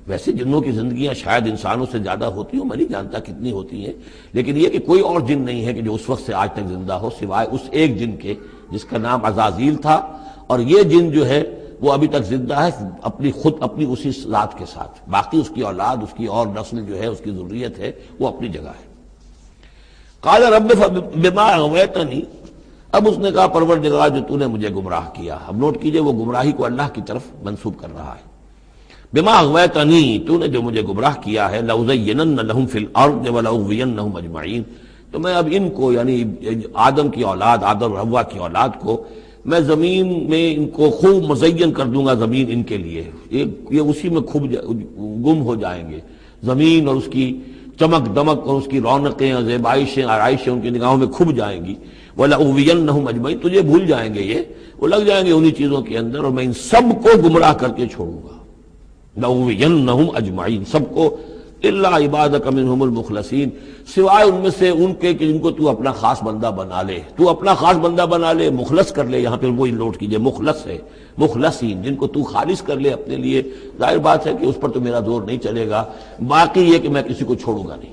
ویسے جنوں کی زندگیاں شاید انسانوں سے زیادہ ہوتی ہوں، میں نہیں جانتا کتنی ہوتی ہیں، لیکن یہ کہ کوئی اور جن نہیں ہے کہ جو اس وقت سے آج تک زندہ ہو سوائے اس ایک جن کے جس کا نام عزازیل تھا، اور یہ جن جو ہے وہ ابھی تک زندہ ہے اپنی اسی ذات کے ساتھ، باقی اس کی اولاد، اس کی اور نسل جو ہے، اس کی ذریت ہے، وہ اپنی جگہ ہے۔ قال رب بما اغویتنی، اب اس نے کہا پروردگار جو تو نے مجھے گمراہ کیا، اب نوٹ کیجئے وہ گمراہی کو اللہ کی طرف منسوب کر رہا ہے۔ بما اغویتنی، تو نے جو مجھے گمراہ کیا ہے، لأزینن لہم فی الارض ولأغوینہم اجمعین، تو میں اب ان کو یعنی آدم کی اولاد، آدم اور حوا کی اولاد کو میں زمین میں ان کو خوب مزین کر دوں گا، زمین ان کے لیے یہ اسی میں خوب گم ہو جائیں گے، زمین اور اس کی چمک دمک اور اس کی رونقیں اور زیبائشیں آرائشیں ان کی نگاہوں میں کھب جائیں گی۔ وَلَأُغْوِيَنَّهُمْ أَجْمَعِينَ، تجھے بھول جائیں گے، وہ لگ جائیں گے انہی چیزوں کے اندر، اور میں ان سب کو گمراہ کر کے چھوڑوں گا۔ لَأُغْوِيَنَّهُمْ أَجْمَعِينَ، سب کو، إِلَّا عِبَادَكَ مِنْهُمُ الْمُخْلَصِينَ، سوائے ان میں سے ان کے کہ جن کو تو اپنا خاص بندہ بنا لے، تو اپنا خاص بندہ بنا لے، مخلص کر لے، یہاں پہ وہی نوٹ کیجئے مخلص ہے، مخلصین، جن کو تو خالص کر لے اپنے لیے، ظاہر بات ہے کہ اس پر تو میرا زور نہیں چلے گا، باقی یہ کہ میں کسی کو چھوڑوں گا نہیں۔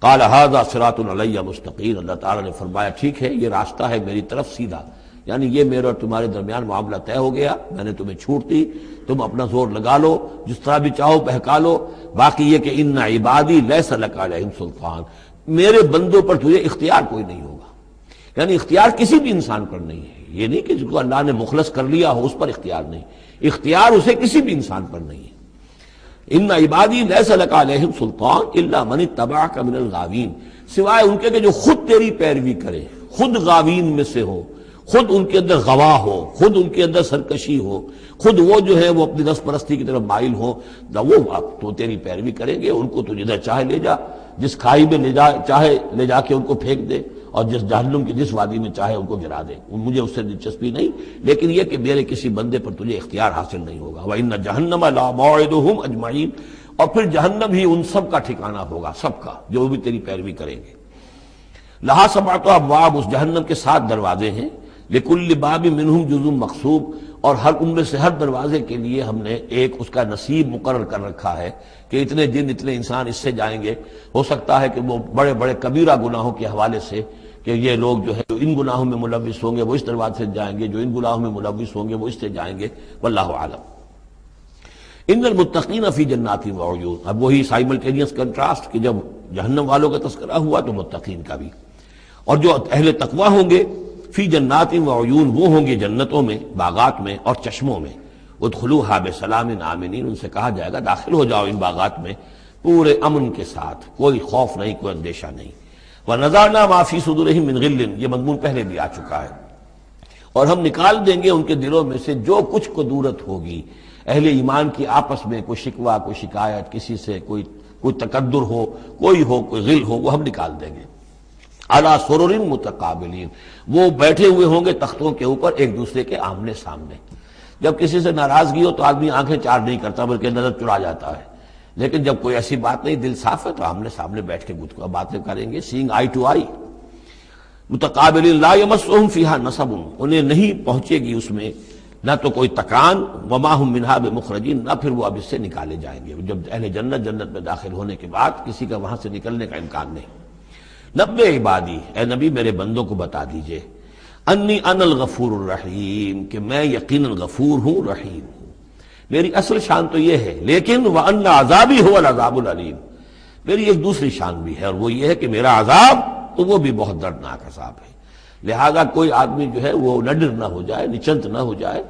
قال ھذا صراط علی مستقیم، اللہ تعالیٰ نے فرمایا ٹھیک ہے، یہ راستہ ہے میری طرف سیدھا، یعنی یہ میرے اور تمہارے درمیان معاملہ طے ہو گیا، میں نے تمہیں چھوٹ دی، تم اپنا زور لگا لو، جس طرح بھی چاہو بہکا لو، باقی یہ کہ ان عبادی لیس لک علیہم سلطان، میرے بندوں پر تجھے اختیار کوئی نہیں ہوگا، یعنی اختیار کسی بھی انسان پر نہیں ہے، یہ نہیں کہ جس کو اللہ نے مخلص کر لیا ہو اس پر اختیار نہیں، اختیار اسے کسی بھی انسان پر نہیں ہے۔ ان عبادی لیس لک علیہم سلطان الا من اتبعک من الغاوین، سوائے ان کے کہ جو خود تیری پیروی کرے، خود غاوین میں سے ہو، خود ان کے اندر غوا ہو، خود ان کے اندر سرکشی ہو، خود وہ جو ہے وہ اپنی نفس پرستی کی طرف مائل ہو، وہ تو تیری پیروی کریں گے، ان کو تو جدھر چاہے لے جا، جس کھائی میں چاہے لے جا کے ان کو پھینک دے، اور جس جہنم کی جس وادی میں چاہے ان کو گرا دے، مجھے اس سے دلچسپی نہیں، لیکن یہ کہ میرے کسی بندے پر تجھے اختیار حاصل نہیں ہوگا۔ وَإِنَّ جَهَنَّمَ لَمَوْعِدُهُمْ أَجْمَعِينَ، اور پھر جہنم ہی ان سب کا ٹھکانہ ہوگا، سب کا جو بھی تیری پیروی کریں گے۔ لہا سبعۃ ابواب، اس جہنم کے 7 دروازے ہیں، لکل باب منہم جزء مقصوب، اور ہر ان میں سے ہر دروازے کے لیے ہم نے ایک اس کا نصیب مقرر کر رکھا ہے کہ اتنے جن اتنے انسان اس سے جائیں گے۔ ہو سکتا ہے کہ وہ بڑے بڑے کبیرہ گناہوں کے حوالے سے کہ یہ لوگ جو ہے جو ان گناہوں میں ملوث ہوں گے وہ اس دروازے سے جائیں گے، جو ان گناہوں میں ملوث ہوں گے وہ اس سے جائیں گے، واللہ اعلم۔ ان المتقین فی جنات وعیون، اب وہی سائملٹینیس کنٹراسٹ کہ جب جہنم والوں کا تذکرہ ہوا تو متقین کا بھی، اور جو اہل تقوی ہوں گے فی جنات وعیون، وہ ہوں گے جنتوں میں، باغات میں اور چشموں میں، ادخلوها بسلام آمنین، ان سے کہا جائے گا داخل ہو جاؤ ان باغات میں پورے امن کے ساتھ، کوئی خوف نہیں، کوئی اندیشہ نہیں۔ وَنَزَعْنَا مَا فِي صُدُورِهِم مِّن غِلٍّ، یہ مضمون پہلے بھی آ چکا ہے، اور ہم نکال دیں گے ان کے دلوں میں سے جو کچھ قدورت ہوگی، اہل ایمان کی آپس میں کوئی شکوہ، کوئی شکایت، کسی سے کوئی تکدر ہو، کوئی غل ہو، وہ ہم نکال دیں گے۔ عَلَىٰ سُرُرٍ مُتَقَابِلِينَ، وہ بیٹھے ہوئے ہوں گے تختوں کے اوپر ایک دوسرے کے آمنے سامنے۔ جب کسی سے ناراضگی ہو تو آدمی آنکھیں چار نہیں کرتا بلکہ نظر چرا جاتا ہے، لیکن جب کوئی ایسی بات نہیں، دل صاف ہے، تو آمنے سامنے بیٹھ کے گفتگو باتیں کریں گے، سینگ آئی ٹو آئی۔ متقابلین لا یمسہم فیہا نصب، انہیں نہیں پہنچے گی اس میں نہ تو کوئی تکان، وما ہم منہا بمخرجین، نہ پھر وہ اب اس سے نکالے جائیں گے۔ جب اہل جنت میں داخل ہونے کے بعد کسی کا وہاں سے نکلنے کا امکان نہیں۔ نبئ عبادی، اے نبی میرے بندوں کو بتا دیجئے، انی انا الغفور الرحیم، کہ میں یقیناً غفور ہوں، رحیم ہوں۔ میری اصل شان تو یہ ہے، لیکن وان عذابی هو العذاب العلیم، میری ایک دوسری شان بھی ہے، اور وہ یہ ہے کہ میرا عذاب تو وہ بھی بہت دردناک عذاب ہے۔ لہذا کوئی آدمی جو ہے وہ نڈر نہ ہو جائے، نچنت نہ ہو جائے،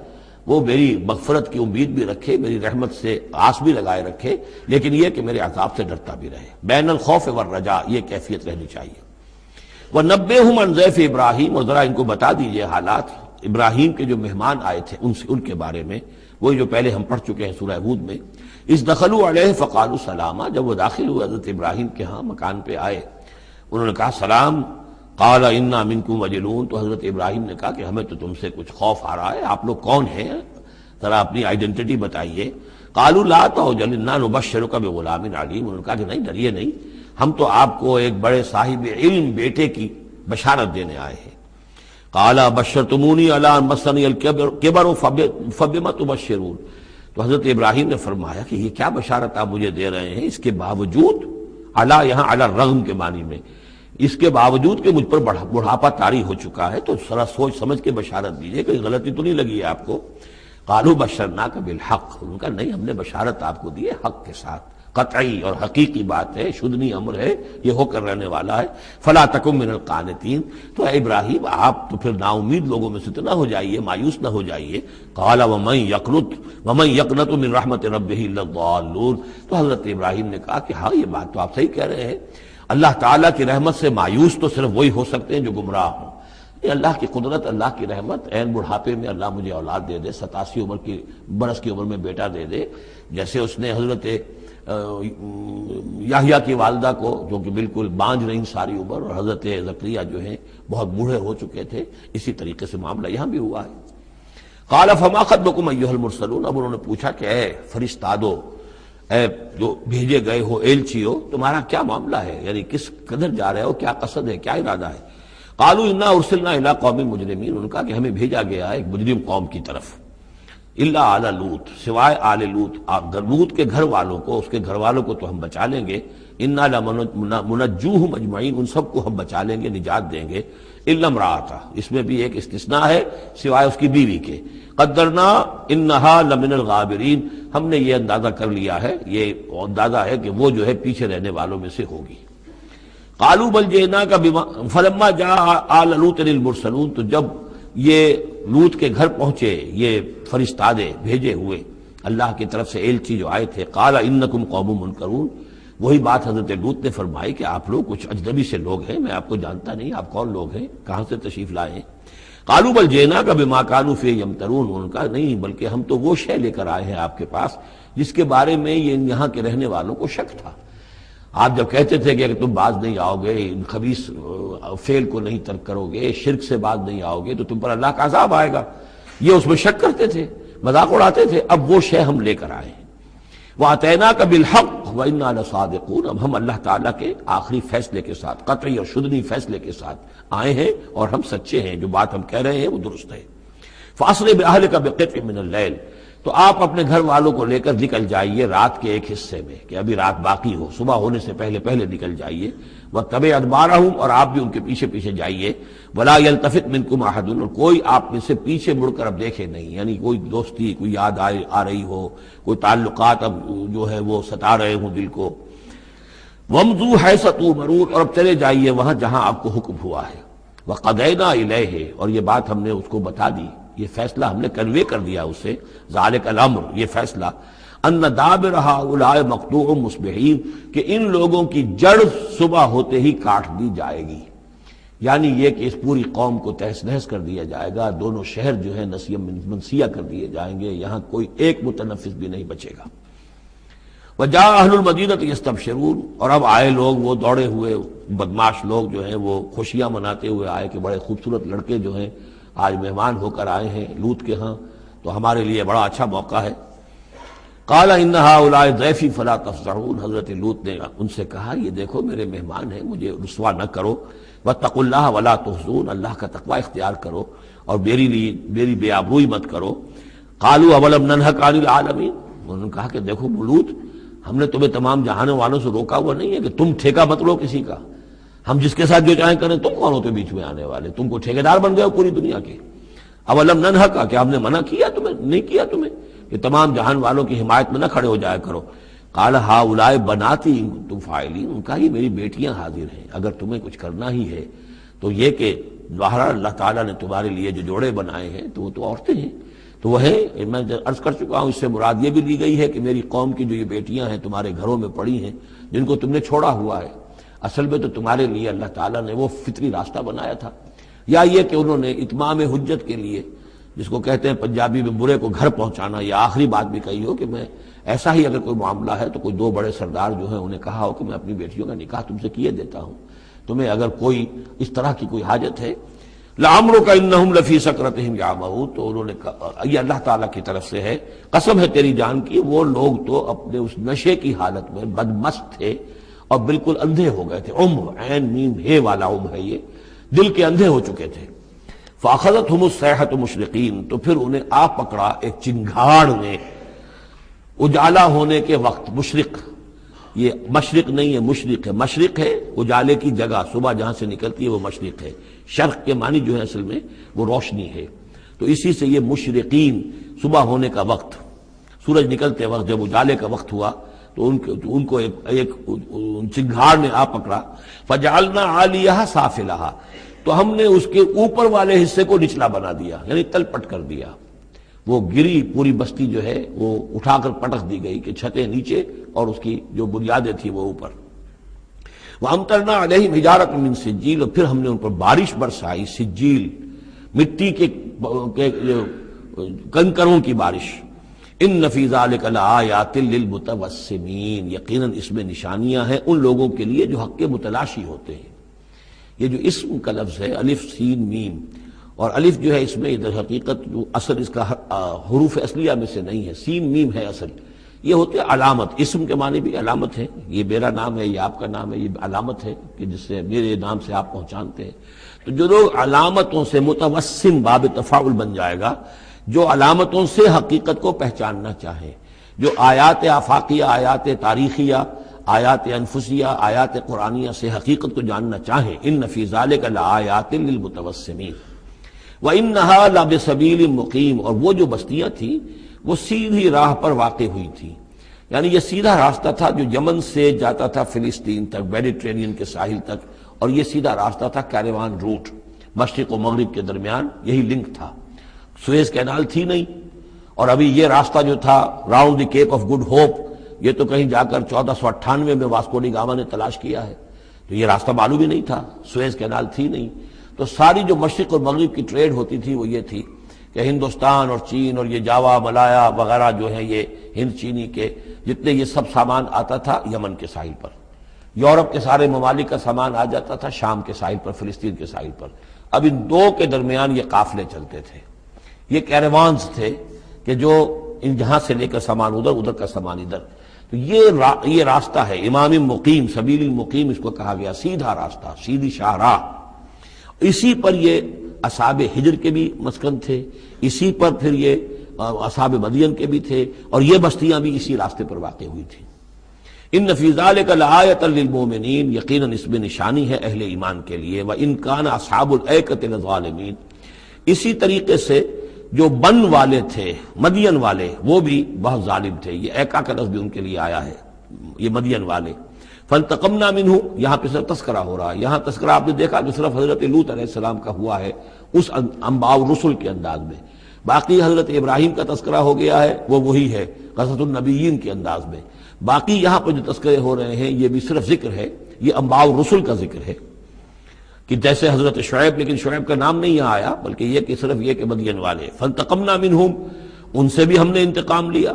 وہ میری مغفرت کی امید بھی رکھے، میری رحمت سے آس بھی لگائے رکھے، لیکن یہ کہ میرے عذاب سے ڈرتا بھی رہے۔ بین الخوف والرجاء، یہ کیفیت رہنی چاہیے۔ وَنَبِّئْهُمْ عَنْ ضَيْفِ ابراہیم، اور ذرا ان کو بتا دیجئے حالات ابراہیم کے جو مہمان آئے تھے ان کے بارے میں، وہی جو پہلے ہم پڑھ چکے ہیں سورہ ہود میں۔ اِذْ دَخَلُوا عَلَيْهِ فَقَالُوا سَلَامًا، جب وہ داخل ہوئے حضرت ابراہیم کے ہاں مکان پہ آئے، انہوں نے کہا سلام، قال انا منکم وجلون، تو حضرت ابراہیم نے کہا کہ ہمیں تو تم سے کچھ خوف آ رہا ہے، آپ لوگ کون ہیں، ذرا اپنی آئیڈینٹی بتائیے۔ قالوا لا توجل انا نبشرک بغلام علیم، انہوں نے کہا کہ نہیں ڈریے نہیں، ہم تو آپ کو ایک بڑے صاحب علم بیٹے کی بشارت دینے آئے ہیں۔ قال بشرتمونی علی ان مسنی الکبر فبما تبشرون، تو حضرت ابراہیم نے فرمایا کہ یہ کیا بشارت آپ مجھے دے رہے ہیں، اس کے باوجود، علی یہاں علی الرغم کے معنی میں، اس کے باوجود کہ مجھ پر بڑھاپا طاری ہو چکا ہے، تو ذرا سوچ سمجھ کے بشارت دیجیے، کوئی غلطی تو نہیں لگی ہے آپ کو۔ قالوا بشرناک بالحق، انہوں نے کہا نہیں ہم نے بشارت آپ کو دی ہے حق کے ساتھ، قطعی اور حقیقی بات ہے، شدنی امر ہے، یہ ہو کر رہنے والا ہے۔ فلا تکن من القانتین، تو اے ابراہیم آپ تو پھر نا امید لوگوں میں سے تو نہ ہو جائیے، مایوس نہ ہو جائیے۔ قال ومن یقنط من رحمت ربہ الا الضالون، تو حضرت ابراہیم نے کہا کہ ہاں یہ بات تو آپ صحیح کہہ رہے ہیں، اللہ تعالیٰ کی رحمت سے مایوس تو صرف وہی ہو سکتے ہیں جو گمراہ ہوں۔ یہ اللہ کی قدرت، اللہ کی رحمت، عین بڑھاپے میں اللہ مجھے اولاد دے دے، 87 برس کی عمر میں بیٹا دے دے، جیسے اس نے حضرت یحییٰ کی والدہ کو، جو کہ بالکل بانجھ رہی ساری عمر، اور حضرت زکریا جو ہیں بہت بوڑھے ہو چکے تھے، اسی طریقے سے معاملہ یہاں بھی ہوا ہے۔ قال فما خطبکم ایھا المرسلون، اب انہوں نے پوچھا کہ اے فرشتادو، اے جو بھیجے گئے ہو، ایلچی ہو، تمہارا کیا معاملہ ہے، یعنی کس قدر جا رہے ہو، کیا قصد ہے، کیا ارادہ ہے۔ قالوا انا ارسلنا الی قوم مجرمین، انہوں نے کہا کہ ہمیں بھیجا گیا ہے ایک مجرم قوم کی طرف، الا آل لوط، سوائے آل لوط، لوط کے گھر والوں کو، اس کے گھر والوں کو تو ہم بچا لیں گے، انا لمنجوہم اجمعین، ان سب کو ہم بچا لیں گے، نجات دیں گے، الا امرأتہ، اس میں بھی ایک استثناء ہے، سوائے اس کی بیوی کے، قدرنا انہا لمن الغابرین، ہم نے یہ اندازہ کر لیا ہے، یہ اندازہ ہے کہ وہ جو ہے پیچھے رہنے والوں میں سے ہوگی۔ قالوا بل جئناک بما فلما جاء آل لوط المرسلون، تو جب یہ لوط کے گھر پہنچے یہ فرشتادے بھیجے ہوئے اللہ کی طرف سے ایلچی جو آئے تھے، قال انکم قوم منکرون، وہی بات حضرت لوط نے فرمائی کہ آپ لوگ کچھ اجنبی سے لوگ ہیں، میں آپ کو جانتا نہیں، آپ کون لوگ ہیں، کہاں سے تشریف لائے ہیں۔ قالوا بل جئناک بما كانوا فيه يمترون، انہوں نے کہا نہیں بلکہ ہم تو وہ شے لے کر آئے ہیں آپ کے پاس جس کے بارے میں یہاں کے رہنے والوں کو شک تھا۔ آپ جب کہتے تھے کہ تم باز نہیں آؤ گے، ان خبیث فعل کو نہیں ترک کرو گے، شرک سے باز نہیں آؤ گے تو تم پر اللہ کا عذاب آئے گا، یہ اس میں شک کرتے تھے، مذاق اڑاتے تھے، اب وہ شے ہم لے کر آئے ہیں۔ وَأَتَيْنَاكَ بِالْحَقِّ وَإِنَّا لَصَادِقُونَ، اب ہم اللہ تعالیٰ کے آخری فیصلے کے ساتھ، قطعی اور شدنی فیصلے کے ساتھ آئے ہیں، اور ہم سچے ہیں، جو بات ہم کہہ رہے ہیں وہ درست ہے۔ فَأَسْرِ بِأَهْلِكَ بِقِطْعٍ مِّنَ اللَّيْلِ، تو آپ اپنے گھر والوں کو لے کر نکل جائیے رات کے ایک حصے میں، کہ ابھی رات باقی ہو، صبح ہونے سے پہلے پہلے نکل جائیے، وَاتَّبِعْ أَدْبَارَهُمْ، اور آپ بھی ان کے پیچھے پیچھے جائیے، وَلَا يَلْتَفِتْ مِنْكُمْ أَحَدٌ، اور کوئی آپ میں سے پیچھے مڑ کر اب دیکھے نہیں، یعنی کوئی دوستی، کوئی یاد آ رہی ہو، کوئی تعلقات اب جو ہے وہ ستا رہے ہوں دل کو۔ وَامْضُوا حَيْثَ تُؤْمَرُونَ، اور اب چلے جائیے وہاں جہاں آپ کو حکم ہوا ہے۔ وَقَضَيْنَا إِلَيْهِ، اور یہ بات ہم نے اس کو بتا دی، یہ فیصلہ ہم نے کنوے کر دیا اسے، ذالک الامر، یہ فیصلہ، ان دابر ہؤلاء مقطوع مصبحین، کہ ان لوگوں کی جڑ صبح ہوتے ہی کاٹ دی جائے گی، یعنی یہ کہ اس پوری قوم کو تہس نہس کر دیا جائے گا، دونوں شہر جو ہیں نسیہ منسیہ کر دیے جائیں گے، یہاں کوئی ایک متنفس بھی نہیں بچے گا۔ وجاء اہل المدینہ یستبشرون، اور اب آئے لوگ وہ دوڑے ہوئے بدماش لوگ جو ہیں وہ خوشیاں مناتے ہوئے آئے کہ بڑے خوبصورت لڑکے جو ہیں آج مہمان ہو کر آئے ہیں لوط کے ہاں، تو ہمارے لیے بڑا اچھا موقع ہے۔ قال ان هؤلاء ضیفی فلا تفضحون، حضرت لوط نے ان سے کہا یہ دیکھو میرے مہمان ہیں، مجھے رسوا نہ کرو، واتقوا اللہ ولا تحزون، اللہ کا تقوی اختیار کرو اور میری بے آبروئی مت کرو۔ قالوا اولم ننهک عن العالمین، انہوں نے کہا کہ دیکھو لوط، ہم نے تمہیں تمام جہانوں والوں سے روکا ہوا نہیں ہے کہ تم ٹھیکہ مت لو کسی کا، ہم جس کے ساتھ جو چاہیں کریں، تم کون ہوتے بیچ میں آنے والے، تم کو ٹھیکیدار بن گئے ہو پوری دنیا کے۔ اولم ننہک، کہ ہم نے منع کیا تمہیں، نہیں کیا تمہیں کہ تمام جہان والوں کی حمایت میں نہ کھڑے ہو جایا کرو۔ قال ہؤلاء بناتی ان کنتم فاعلین، ان کا یہ میری بیٹیاں حاضر ہیں، اگر تمہیں کچھ کرنا ہی ہے تو یہ کہ ظاہر اللہ تعالیٰ نے تمہارے لیے جو جوڑے بنائے ہیں تو وہ تو عورتیں ہیں، تو وہ ہے، میں عرض کر چکا ہوں، اس سے مراد یہ بھی لی گئی ہے کہ میری قوم کی جو یہ بیٹیاں ہیں تمہارے گھروں میں پڑی ہیں، جن کو تم نے چھوڑا ہوا ہے، اصل میں تو تمہارے لیے اللہ تعالیٰ نے وہ فطری راستہ بنایا تھا، یا یہ کہ انہوں نے اتمام حجت کے لیے، جس کو کہتے ہیں پنجابی میں برے کو گھر پہنچانا، یا آخری بات بھی کہی ہو کہ میں ایسا ہی اگر کوئی معاملہ ہے تو کوئی دو بڑے سردار جو ہیں انہیں کہا ہو کہ میں اپنی بیٹیوں کا نکاح تم سے کیے دیتا ہوں، تمہیں اگر کوئی اس طرح کی کوئی حاجت ہے، لعمرک انہم لفی سکرتہم یعمہون، تو انہوں نے کہا، یہ اللہ تعالیٰ کی طرف سے ہے، قسم ہے تیری جان کی، وہ لوگ تو اپنے اس نشے کی حالت میں بدمست تھے اور بالکل اندھے ہو گئے تھے. عین میم ہے والا ہے، یہ دل کے اندھے ہو چکے تھے. فاخذتہم الصیحۃ مشرقین، تو پھر انہیں آ پکڑا ایک چنگھاڑ نے اجالا ہونے کے وقت. مشرق، یہ مشرق نہیں ہے، مشرق ہے. مشرق ہے اجالے کی جگہ، صبح جہاں سے نکلتی ہے وہ مشرق ہے. شرق کے معنی جو ہے اصل میں وہ روشنی ہے، تو اسی سے یہ مشرقین، صبح ہونے کا وقت، سورج نکلتے وقت جب اجالے کا وقت ہوا تو ان کو ایک چنگھاڑ نے آ پکڑا. فجعلنا عالیہا سافلہا، تو ہم نے اس کے اوپر والے حصے کو نچلا بنا دیا، یعنی تل پٹ کر دیا. وہ گری، پوری بستی جو ہے وہ اٹھا کر پٹک دی گئی کہ چھتیں نیچے اور اس کی جو بنیادیں تھیں وہ اوپر. وَأَمْطَرْنَا عَلَيْهِمْ حِجَارَةً مِّن سِجِّيلٍ، اور پھر ہم نے ان پر بارش برسائی، سجیل، مٹی کے کنکروں کی بارش. ان فی ذلک لآیات للمتوسمین، یقیناً اس میں نشانیاں ہیں ان لوگوں کے لیے جو حق کے متلاشی ہوتے ہیں. یہ جو اسم کا لفظ ہے الف سین میم، اور الف جو ہے اس میں ادھر حقیقت جو اصل اس کا حروف اصلیہ میں سے نہیں ہے، سین میم ہے اصل. یہ ہوتے علامت، اسم کے معنی بھی علامت ہے. یہ میرا نام ہے، یہ آپ کا نام ہے، یہ علامت ہے کہ جس سے میرے نام سے آپ پہچانتے ہیں. تو جو لوگ علامتوں سے، متوسم باب تفاعل بن جائے گا، جو علامتوں سے حقیقت کو پہچاننا چاہیں، جو آیات آفاقیہ، آیات تاریخیہ، آیات انفسیہ، آیات قرآنیہ سے حقیقت کو جاننا چاہیں، ان فی ذلک لآیات للمتوسمین. وَإِنَّهَا لَبِسَبِیلٍ مُقِیم، اور وہ جو بستیاں تھیں وہ سیدھی راہ پر واقع ہوئی تھی. یعنی یہ سیدھا راستہ تھا جو یمن سے جاتا تھا فلسطین تک، میڈیٹرینین کے ساحل تک، اور یہ سیدھا راستہ تھا کیروان روٹ، مشرق و مغرب کے درمیان یہی لنک تھا. سویز کینال تھی نہیں، اور ابھی یہ راستہ جو تھا round the Cape of Good Hope, یہ تو کہیں جا کر 1498 میں واسکو ڈی گاما نے تلاش کیا ہے. تو یہ راستہ معلوم ہی نہیں تھا، سویز کینال تھی نہیں. تو ساری جو مشرق اور مغرب کی ٹریڈ ہوتی تھی وہ یہ تھی کہ ہندوستان اور چین اور یہ جاوا، ملایا وغیرہ جو ہیں، یہ ہند چینی کے جتنے یہ سب سامان آتا تھا یمن کے ساحل پر. یورپ کے سارے ممالک کا سامان آ جاتا تھا شام کے ساحل پر، فلسطین کے ساحل پر. اب ان دو کے درمیان یہ قافلے چلتے تھے، یہ کیروانز تھے کہ جو ان جہاں سے لے کر سامان ادھر، ادھر کا سامان ادھر. تو یہ راستہ ہے امام مقیم، سبیل المقیم اس کو کہا گیا، سیدھا راستہ، سیدھی شاہراہ. اسی پر یہ اصحاب ہجر کے بھی مسکن تھے، اسی پر پھر یہ اصحاب مدین کے بھی تھے، اور یہ بستیاں بھی اسی راستے پر واقع ہوئی تھیں. ان فی ذلک لآیۃ للمؤمنین، یقیناً اس میں نشانی ہے اہل ایمان کے لیے. وان کان اصحاب الایکۃ لظالمین، اسی طریقے سے جو بن والے تھے، مدین والے، وہ بھی بہت ظالم تھے. یہ ایکا کا لفظ بھی ان کے لیے آیا ہے، یہ مدین والے. فانتقمنا منہ، یہاں پہ صرف تذکرہ ہو رہا ہے. یہاں تذکرہ آپ نے دیکھا کہ صرف حضرت لوط علیہ السلام کا ہوا ہے اس انباء الرسل کے انداز میں. باقی حضرت ابراہیم کا تذکرہ ہو گیا ہے، وہ وہی ہے قصص النبیین کے انداز میں. باقی یہاں پہ جو تذکرے ہو رہے ہیں یہ بھی صرف ذکر ہے، یہ انباء الرسل کا ذکر ہے کہ جیسے حضرت شعیب، لیکن شعیب کا نام نہیں یہاں آیا، بلکہ یہ کہ صرف یہ کہ مدین والے. فانتقمنا منہم، ان سے بھی ہم نے انتقام لیا.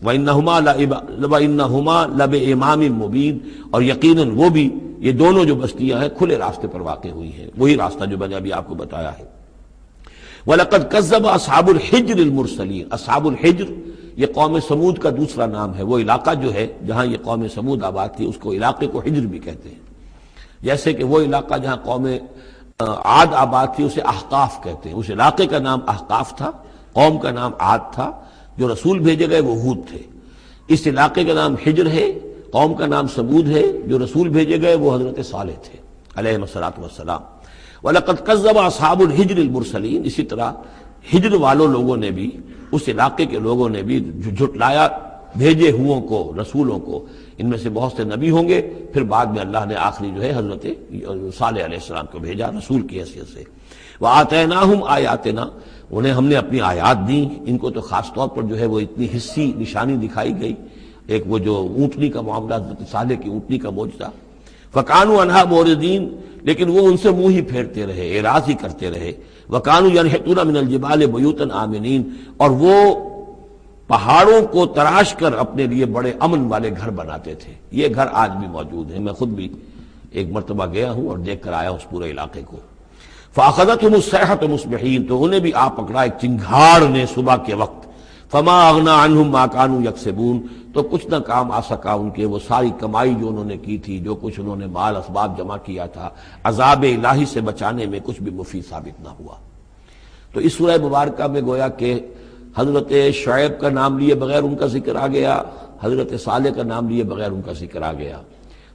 وَإِنَّهُمَا لَبِإِمَامٍ مُبِينٍ، اور یقیناً وہ بھی، یہ دونوں جو بستیاں ہیں کھلے راستے پر واقع ہوئی ہیں، وہی راستہ جو میں نے ابھی آپ کو بتایا ہے. وَلَقَدْ كَذَّبَ أَصْحَابُ الْحِجْرِ الْمُرْسَلِينَ، اصحاب الحجر یہ قوم سمود کا دوسرا نام ہے. وہ علاقہ جو ہے جہاں یہ قوم سمود آباد تھی اس کو علاقے کو حجر بھی کہتے ہیں. جیسے کہ وہ علاقہ جہاں قوم عاد آباد تھی اسے احقاف کہتے ہیں. اس علاقے کا نام احقاف تھا، قوم کا نام عاد تھا، جو رسول بھیجے گئے وہ ہود تھے. اس علاقے کا نام حجر ہے، قوم کا نام سمود ہے، جو رسول بھیجے گئے وہ حضرت صالح تھے علیہ الصلوۃ والسلام. وَلَقَدْ كَذَّبَ أَصْحَابُ الْحِجْرِ الْمُرْسَلِينَ، اسی طرح ہجر والوں لوگوں نے بھی، اس علاقے کے لوگوں نے بھی جھٹلایا بھیجے ہوں کو، رسولوں کو. ان میں سے بہت سے نبی ہوں گے، پھر بعد میں اللہ نے آخری جو ہے حضرت صالح علیہ السلام کو بھیجا رسول کی حیثیت سے. وَآتَيْنَاهُمْ آیَاتِنَا، انہیں ہم نے اپنی آیات دیں. ان کو تو خاص طور پر جو ہے وہ اتنی حصی نشانی دکھائی گئی. ایک وہ جو اونٹنی کا معاملہ، حضرت صالح کی اونٹنی کا معجزہ. فَكَانُوا عَنْهَا مُعْرِضِينَ، لیکن وہ ان سے منہ ہی پھیرتے رہے، اعراض ہی کرتے رہے. وَكَانُوا يَنْحِتُونَ مِنَ الْجِبَالِ بُيُوتًا آمِنِينَ، اور وہ پہاڑوں کو تراش کر اپنے لیے بڑے امن والے گھر بناتے تھے. یہ گھر آج بھی موجود ہیں. میں خود بھی ایک مرتبہ گیا ہوں اور دیکھ کر آیا اس پورے علاقے کو۔ فاخذتهم الصیحۃ مصبحین، تو انہیں بھی آ پکڑا ایک چنگھاڑ نے صبح کے وقت۔ فما اغنی عنہم ما كانوا یکسبون، تو کچھ نہ کام آ سکا ان کے وہ ساری کمائی جو انہوں نے کی تھی، جو کچھ انہوں نے مال اسباب جمع کیا تھا، عذاب الہی سے بچانے میں کچھ بھی مفید ثابت نہ ہوا۔ تو اس سورہ مبارکہ میں گویا کہ حضرت شعیب کا نام لیے بغیر ان کا ذکر آ گیا، حضرت صالح کا نام لیے بغیر ان کا ذکر آ گیا،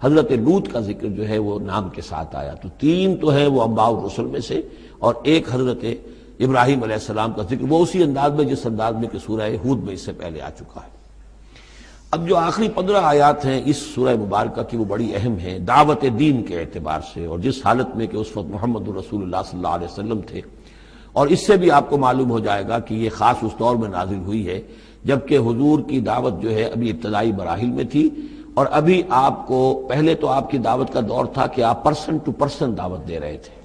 حضرت لوط کا ذکر جو ہے وہ نام کے ساتھ آیا۔ تو تین تو ہیں وہ انباء الرسل میں سے، اور ایک حضرت ابراہیم علیہ السلام کا ذکر، وہ اسی انداز میں جس انداز میں کہ سورہ ہود میں اس سے پہلے آ چکا ہے۔ اب جو آخری 15 آیات ہیں اس سورہ مبارکہ کی وہ بڑی اہم ہیں دعوت دین کے اعتبار سے، اور جس حالت میں کہ اس وقت محمد رسول اللہ صلی اللہ علیہ وسلم تھے، اور اس سے بھی آپ کو معلوم ہو جائے گا کہ یہ خاص اس دور میں نازل ہوئی ہے جبکہ حضور کی دعوت جو ہے ابھی ابتدائی مراحل میں تھی، اور ابھی آپ کو پہلے تو آپ کی دعوت کا دور تھا کہ آپ پرسن ٹو پرسن دعوت دے رہے تھے،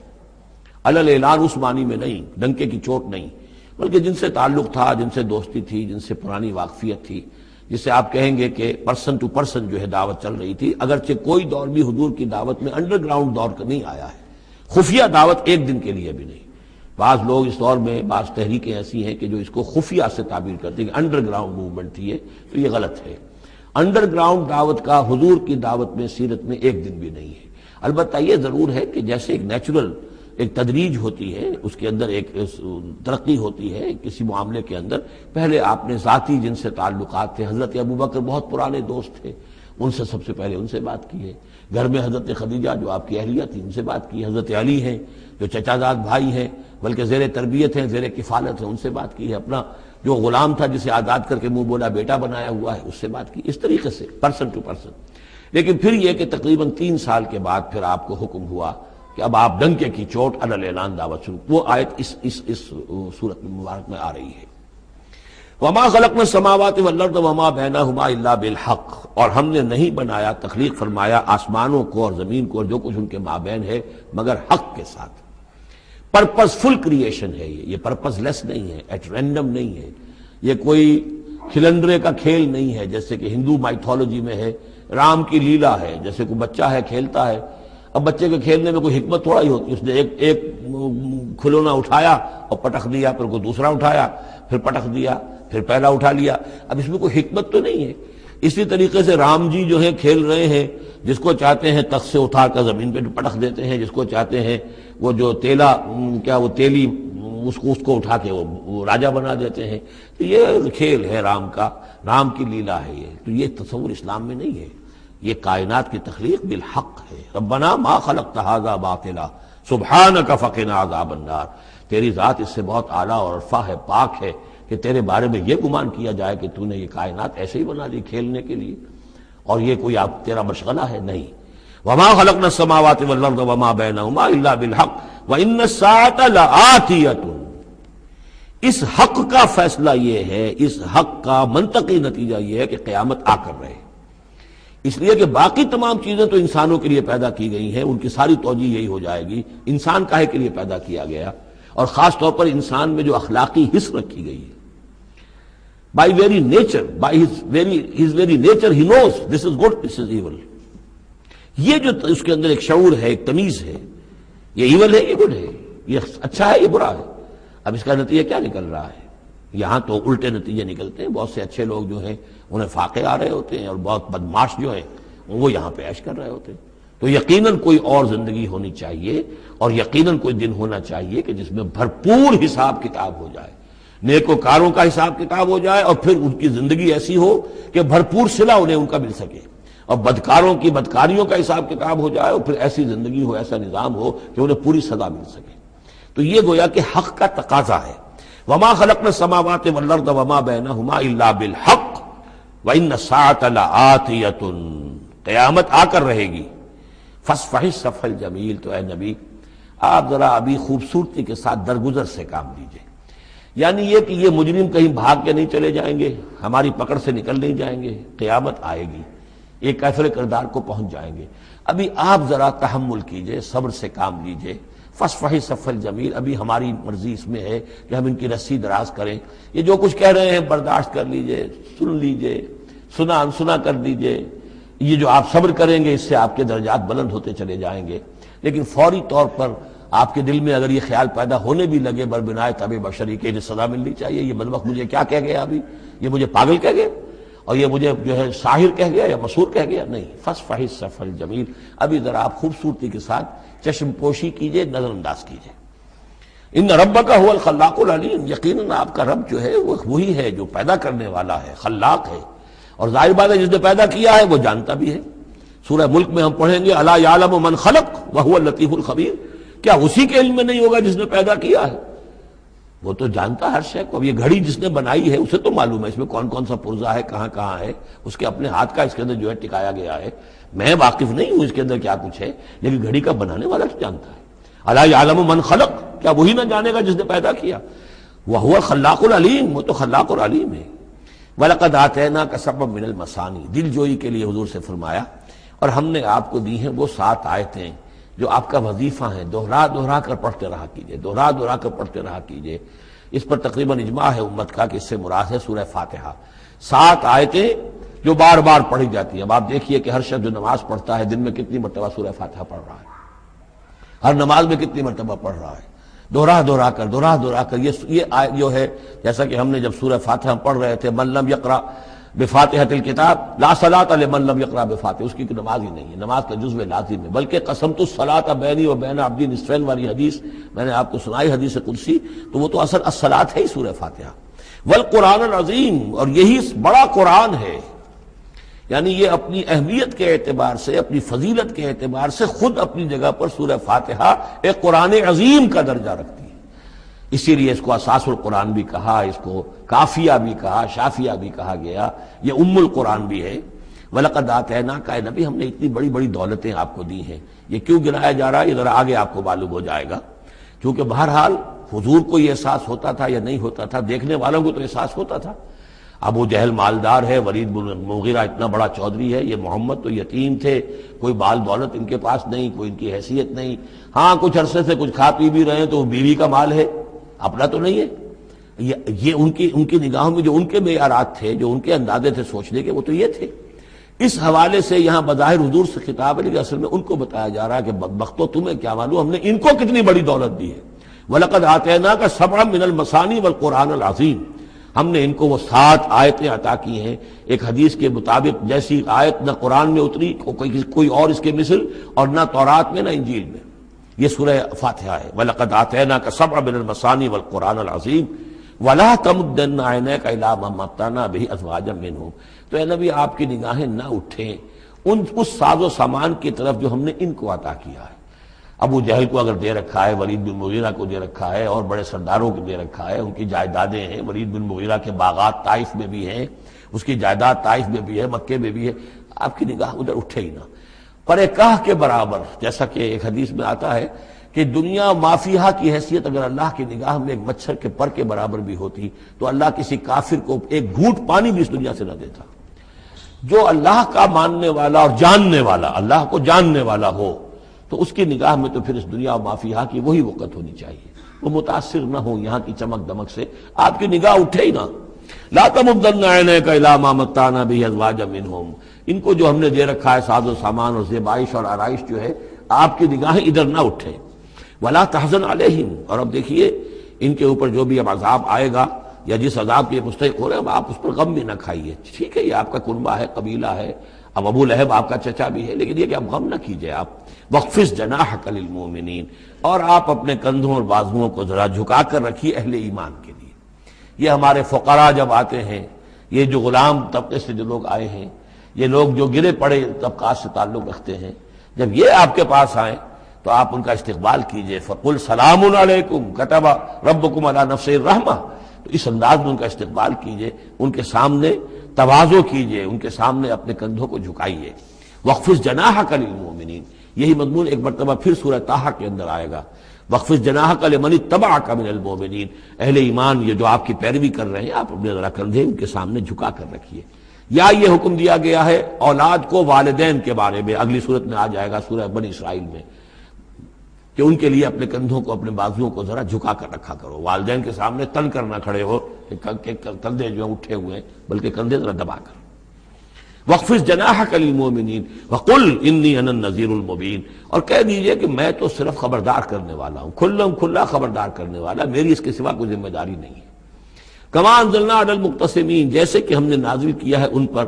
علل اعلان اس معنی میں نہیں، ڈنکے کی چوٹ نہیں، بلکہ جن سے تعلق تھا، جن سے دوستی تھی، جن سے پرانی واقفیت تھی، جسے آپ کہیں گے کہ پرسن ٹو پرسن جو ہے دعوت چل رہی تھی۔ اگرچہ کوئی دور بھی حضور کی دعوت میں انڈر گراؤنڈ دور کا نہیں آیا ہے، خفیہ دعوت ایک دن کے لیے بھی نہیں۔ بعض لوگ اس دور میں بعض تحریکیں ایسی ہیں کہ جو اس کو خفیہ سے تعبیر کرتے ہیں کہ انڈر گراؤنڈ موومنٹ تھی، تو یہ غلط ہے۔ انڈر گراؤنڈ دعوت کا حضور کی دعوت میں سیرت میں ایک دن بھی نہیں ہے۔ البتہ یہ ضرور ہے کہ جیسے ایک نیچرل ایک تدریج ہوتی ہے، اس کے اندر ایک ترقی ہوتی ہے کسی معاملے کے اندر، پہلے آپ نے ذاتی جن سے تعلقات تھے، حضرت ابوبکر بہت پرانے دوست تھے، ان سے سب سے پہلے ان سے بات کی ہے، گھر میں حضرت خدیجہ جو آپ کی اہلیہ تھی ان سے بات کی، حضرت علی ہیں جو چچا زاد بھائی ہیں بلکہ زیر تربیت ہیں، زیر کفالت ہیں، ان سے بات کی ہے، اپنا جو غلام تھا جسے آزاد کر کے منہ بولا بیٹا بنایا ہوا ہے اس سے بات کی، اس طریقے سے پرسن ٹو پرسن۔ لیکن پھر یہ کہ تقریباً 3 سال کے بعد پھر آپ کو حکم ہوا کہ اب آپ ڈنکے کی چوٹ علل اعلان دعوت شروع، وہ آیت اس سورت مبارک میں آ رہی ہے۔ وما خلقنا السماوات والارض وما بینہما الا بالحق، اور ہم نے نہیں بنایا، تخلیق فرمایا آسمانوں کو اور زمین کو اور جو کچھ ان کے مابین ہے مگر حق کے ساتھ۔ پرپز فل کریشن ہے یہ پرپز لیس نہیں ہے، ایٹ رینڈم نہیں ہے، یہ کوئی کھلندرے کا کھیل نہیں ہے جیسے کہ ہندو مائتھولوجی میں ہے، رام کی لیلا ہے، جیسے کوئی بچہ ہے کھیلتا ہے۔ اب بچے کے کھیلنے میں کوئی حکمت تھوڑا ہی ہوتی، اس نے ایک کھلونا اٹھایا اور پٹخ دیا، پھر کوئی دوسرا اٹھایا پھر پٹخ دیا، پھر پہلا اٹھا لیا، اب اس میں کوئی حکمت تو نہیں ہے۔ اسی طریقے سے رام جی جو ہیں کھیل رہے ہیں، جس کو چاہتے ہیں تخت سے اٹھا کر زمین پہ پٹخ دیتے ہیں، جس کو چاہتے ہیں وہ جو تیلی اس کو اٹھا کے وہ راجا بنا دیتے ہیں، تو یہ کھیل ہے رام کا، رام کی لیلا ہے یہ، تو یہ تصور اسلام میں نہیں ہے۔ یہ کائنات کی تخلیق بالحق ہے۔ ربنا ما خلقت ھذا باطلا سبحانک فقنا عذاب النار، تیری ذات اس سے بہت اعلیٰ اور عرفہ ہے، پاک ہے کہ تیرے بارے میں یہ گمان کیا جائے کہ تو نے یہ کائنات ایسے ہی بنا دی کھیلنے کے لیے، اور یہ کوئی آپ تیرا مشغلہ ہے، نہیں۔ وما خلقنا السماوات والارض وما بینہما الا بالحق وان الساعۃ لآتیۃ، اس حق کا فیصلہ یہ ہے، اس حق کا منطقی نتیجہ یہ ہے کہ قیامت آ کر رہے، اس لیے کہ باقی تمام چیزیں تو انسانوں کے لیے پیدا کی گئی ہیں، ان کی ساری توجہ یہی ہو جائے گی انسان کاہے کے لیے پیدا کیا گیا، اور خاص طور پر انسان میں جو اخلاقی حص رکھی گئی ہے۔ By very nature, by his very nature he knows this is good this is evil, یہ جو اس کے اندر ایک شعور ہے، ایک تمیز ہے، یہ ایول ہے یہ گڈ ہے، یہ اچھا ہے یہ برا ہے۔ اب اس کا نتیجہ کیا نکل رہا ہے؟ یہاں تو الٹے نتیجے نکلتے ہیں، بہت سے اچھے لوگ جو ہیں انہیں فاقے آ رہے ہوتے ہیں، اور بہت بدماش جو ہیں وہ یہاں پہ عیش کر رہے ہوتے ہیں۔ تو یقیناً کوئی اور زندگی ہونی چاہیے، اور یقیناً کوئی دن ہونا چاہیے کہ جس میں بھرپور حساب کتاب ہو جائے، نیکوکاروں کا حساب کتاب ہو جائے، اور پھر ان کی زندگی ایسی ہو کہ بھرپور صلہ انہیں ان کا مل سکے، اور بدکاروں کی بدکاریوں کا حساب کتاب ہو جائے، اور پھر ایسی زندگی ہو، ایسا نظام ہو کہ انہیں پوری سزا مل سکے۔ تو یہ گویا کہ حق کا تقاضا ہے۔ وما خلقنا السماوات والارض وما بینہما الا بالحق وان الساعۃ لآتیۃ، قیامت آ کر رہے گی۔ فاصفح الصفح الجمیل، تو اے نبی آپ ذرا ابھی خوبصورتی کے ساتھ درگزر سے کام لیجئے، یعنی یہ کہ یہ مجرم کہیں بھاگ کے نہیں چلے جائیں گے، ہماری پکڑ سے نکل نہیں جائیں گے، قیامت آئے گی، ایک کیفر کردار کو پہنچ جائیں گے۔ ابھی آپ ذرا تحمل کیجئے، صبر سے کام لیجئے۔ فاصفح الصفح الجمیل، ابھی ہماری مرضی اس میں ہے کہ ہم ان کی رسی دراز کریں، یہ جو کچھ کہہ رہے ہیں برداشت کر لیجئے، سن لیجئے، سنا انسنا کر دیجئے، یہ جو آپ صبر کریں گے اس سے آپ کے درجات بلند ہوتے چلے جائیں گے. لیکن فوری طور پر آپ کے دل میں اگر یہ خیال پیدا ہونے بھی لگے بربنائے طبع بشری کے انہیں سزا ملنی چاہیے، یہ بدبخت مجھے کیا کہہ گیا، ابھی یہ مجھے پاگل کہہ گیا اور یہ مجھے جو ہے ساحر کہہ گیا یا مسحور کہہ گیا، نہیں. فصفح الصفح الجمیل، ابھی ذرا آپ خوبصورتی کے ساتھ چشم پوشی کیجئے، نظر انداز کیجئے. ان ربک هو الخلاق العلیم، یقیناً آپ کا رب جو ہے وہ وہی ہے جو پیدا کرنے والا ہے، خلاق ہے، اور ظاہر بات ہے جس نے پیدا کیا ہے وہ جانتا بھی ہے. سورہ ملک میں ہم پڑھیں گے الا یعلم من خلق وهو اللطیف الخبیر، کیا اسی کے علم میں نہیں ہوگا جس نے پیدا کیا ہے؟ وہ تو جانتا ہر شے کو. اب یہ گھڑی جس نے بنائی ہے اسے تو معلوم ہے اس میں کون کون سا پرزہ ہے، کہاں کہاں ہے، اس کے اپنے ہاتھ کا اس کے اندر جو ہے ٹکایا گیا ہے. میں واقف نہیں ہوں اس کے اندر کیا کچھ ہے، لیکن گھڑی کا بنانے والا تو جانتا ہے. الا یعلم من خلق، کیا وہی نہ جانے گا جس نے پیدا کیا؟ وهو الخلاق العلیم، وہ تو خلاق اور علیم ہے. وَلَقَدْ آتَيْنَاكَ سَبْعًا مِنَ الْمَثَانِي، دل جوئی کے لیے حضور سے فرمایا اور ہم نے آپ کو دی ہیں وہ 7 آیتیں جو آپ کا وظیفہ ہیں، دوہرا دوہرا کر پڑھتے رہا کیجئے، دوہرا دوہرا کر پڑھتے رہا کیجئے. اس پر تقریباً اجماع ہے امت کا کہ اس سے مراد ہے سورہ فاتحہ. 7 آیتیں جو بار بار پڑھی جاتی ہیں. اب آپ دیکھیے کہ ہر شخص جو نماز پڑھتا ہے دن میں کتنی مرتبہ سورہ فاتحہ پڑھ رہا ہے، ہر نماز میں کتنی مرتبہ پڑھ رہا ہے، دوہرا دوہرا کر. یہ جو ہے جیسا کہ ہم نے جب سورہ فاتحہ پڑھ رہے تھے، من لم یقرأ بفاتحۃ الکتاب لا صلاۃ لمن لم یقرأ بفاتحہ، اس کی کوئی نماز ہی نہیں ہے، نماز کا جزو لازم ہے. بلکہ قسمت الصلاۃ بینی و بین عبدی نصفین والی حدیث میں نے آپ کو سنائی، حدیث قدسی، تو وہ تو اصل الصلاۃ ہے ہی سورہ فاتحہ. والقرآن العظیم، اور یہی بڑا قرآن ہے. یعنی یہ اپنی اہمیت کے اعتبار سے، اپنی فضیلت کے اعتبار سے خود اپنی جگہ پر سورہ فاتحہ ایک قرآن عظیم کا درجہ رکھتی ہے. اسی لیے اس کو اساس القرآن بھی کہا، اس کو کافیہ بھی کہا، شافیہ بھی کہا گیا، یہ ام القرآن بھی ہے. وَلَقَدْ آتَيْنَاكَ، اے نبی ہم نے اتنی بڑی بڑی دولتیں آپ کو دی ہیں. یہ کیوں گنایا جا رہا ہے یہ ذرا آگے آپ کو معلوم ہو جائے گا. کیونکہ بہرحال حضور کو یہ احساس ہوتا تھا یا نہیں ہوتا تھا، دیکھنے والوں کو تو احساس ہوتا تھا. ابو جہل مالدار ہے، ولید بن مغیرہ اتنا بڑا چودھری ہے، یہ محمد تو یتیم تھے، کوئی بال دولت ان کے پاس نہیں، کوئی ان کی حیثیت نہیں. ہاں کچھ عرصے سے کچھ کھا پی بھی رہے ہیں تو وہ بیوی کا مال ہے، اپنا تو نہیں ہے. یہ ان کی نگاہوں میں جو ان کے معیارات تھے، جو ان کے اندازے تھے سوچنے کے، وہ تو یہ تھے. اس حوالے سے یہاں بظاہر حضور سے خطاب ہے، لیکن اصل میں ان کو بتایا جا رہا ہے کہ بدبختو تمہیں کیا معلوم ہم نے ان کو کتنی بڑی دولت دی ہے. وَلَقَدْ آتَيْنَاكَ سَبْعًا مِنَ الْمَثَانِي وَالْقُرْآنِ الْعَظِيمِ، ہم نے ان کو وہ 7 آیتیں عطا کی ہیں. ایک حدیث کے مطابق جیسی آیت نہ قرآن میں اتری کوئی اور اس کے مثل، اور نہ تورات میں نہ انجیل میں. یہ سورہ فاتحہ ہے. وَلَقَدْ آتَيْنَاكَ سَبْعًا مِنَ الْمَثَانِي وَالْقُرْآنِ الْعَظِيمِ وَلَا تَمُدَّنَّ عَيْنَيْكَ إِلَىٰ مَا مَتَّعْنَا بِهِ أَزْوَاجًا مِّنْهُمْ، تو اے نبی آپ کی نگاہیں نہ اٹھیں اس ساز و سامان کی طرف جو ہم نے ان کو عطا کیا ہے. ابو جہل کو اگر دے رکھا ہے، ولید بن مغیرہ کو دے رکھا ہے، اور بڑے سرداروں کو دے رکھا ہے، ان کی جائیدادیں ہیں. ولید بن مغیرہ کے باغات طائف میں بھی ہیں، اس کی جائیداد طائف میں بھی ہے، مکے میں بھی ہے. آپ کی نگاہ ادھر اٹھے ہی نہ. پر کاہ کے برابر، جیسا کہ ایک حدیث میں آتا ہے کہ دنیا مافیہا کی حیثیت اگر اللہ کی نگاہ میں ایک مچھر کے پر کے برابر بھی ہوتی تو اللہ کسی کافر کو ایک گھونٹ پانی بھی اس دنیا سے نہ دیتا. جو اللہ کا ماننے والا اور جاننے والا، اللہ کو جاننے والا ہو، تو اس کی نگاہ میں تو پھر اس دنیا و مافیہا کی وہی وقت ہونی چاہیے. وہ متاثر نہ ہو یہاں کی چمک دمک سے، آپ کی نگاہ اٹھے ہی نہ. لا تمدن عینیک الی ما متعنا بہ ازواجا منہم، ان کو جو ہم نے دے رکھا ہے ساز و سامان اور زیبائش اور آرائش جو ہے، آپ کی نگاہیں ادھر نہ اٹھے. ولا تحزن علیہم، اور اب دیکھیے ان کے اوپر جو بھی اب عذاب آئے گا یا جس عذاب کے مستحق ہو رہے ہیں، آپ اس پر غم بھی نہ کھائیے. ٹھیک ہے یہ آپ کا کنبہ ہے، قبیلہ ہے، اب ابو لہب آپ کا چچا بھی ہے، لیکن یہ کہ آپ غم نہ کیجئے. آپ وَاخْفِضْ جَنَاحَكَ لِلْمُؤْمِنِينَ، اور آپ اپنے کندھوں اور بازوؤں کو ذرا جھکا کر رکھیے اہل ایمان کے لیے. یہ ہمارے فقراء جب آتے ہیں، یہ جو غلام طبقے سے جو لوگ آئے ہیں، یہ لوگ جو گرے پڑے طبقات سے تعلق رکھتے ہیں، جب یہ آپ کے پاس آئیں تو آپ ان کا استقبال کیجئے. فَقُلْ سَلَامٌ عَلَيْكُمْ كَتَبَ رَبُّكُمْ عَلَىٰ نَفْسِهِ الرَّحْمَةَ، تو اس انداز میں ان کا استقبال کیجئے، ان کے سامنے تواضع کیجئے، ان کے سامنے اپنے کندھوں کو جھکائیے. وَاخْفِضْ جَنَاحَكَ لِلْمُؤْمِنِينَ، یہی مضمون ایک مرتبہ پھر سورہ طٰہٰ کے اندر آئے گا. وَاخْفِضْ جَنَاحَكَ لِمَنِ اتَّبَعَكَ مِنَ الْمُؤْمِنِينَ، اہل ایمان یہ جو آپ کی پیروی کر رہے ہیں، آپ اپنے ذرا کندھے ان کے سامنے جھکا کر رکھیے. یا یہ حکم دیا گیا ہے اولاد کو والدین کے بارے میں، اگلی صورت میں آ جائے گا سورہ بنی اسرائیل میں، کہ ان کے لیے اپنے کندھوں کو، اپنے بازوؤں کو ذرا جھکا کر رکھا کرو. والدین کے سامنے تن کر نہ کھڑے ہو کہ کندھے جو اٹھے ہوئے ہیں، بلکہ کندھے ذرا دبا کر. وَاخْفِضْ جَنَاحَكَ لِلْمُؤْمِنِينَ وَقُلْ إِنِّي أَنَا النَّذِيرُ الْمُبِينُ، اور کہہ دیجئے کہ میں تو صرف خبردار کرنے والا ہوں، کھلا خبردار کرنے والا، میری اس کے سوا کوئی ذمہ داری نہیں ہے۔ کما انزلنا علی المقتسمین، جیسے کہ ہم نے نازل کیا ہے ان پر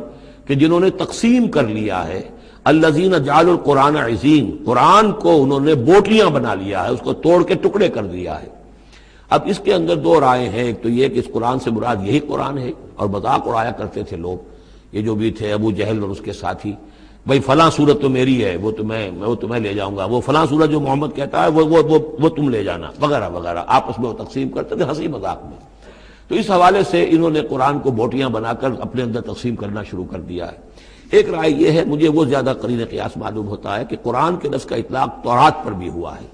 کہ جنہوں نے تقسیم کر لیا ہے، الذین جعلوا القرآن عظیم، قرآن کو انہوں نے بوٹیاں بنا لیا ہے، اس کو توڑ کے ٹکڑے کر دیا ہے۔ اب اس کے اندر دو رائے ہیں، ایک تو یہ کہ اس قرآن سے مراد یہی قرآن ہے، اور مذاق اڑایا کرتے تھے لوگ، یہ جو بھی تھے ابو جہل اور اس کے ساتھی، بھائی فلاں سورت تو میری ہے، وہ تمہیں لے جاؤں گا، وہ فلاں سورت جو محمد کہتا ہے وہ تم لے جانا، وغیرہ وغیرہ، آپس میں وہ تقسیم کرتے تھے ہنسی مذاق میں۔ تو اس حوالے سے انہوں نے قرآن کو بوٹیاں بنا کر اپنے اندر تقسیم کرنا شروع کر دیا ہے۔ ایک رائے یہ ہے، مجھے وہ زیادہ قرین قیاس معلوم ہوتا ہے کہ قرآن کے لفظ کا اطلاق تورات پر بھی ہوا ہے،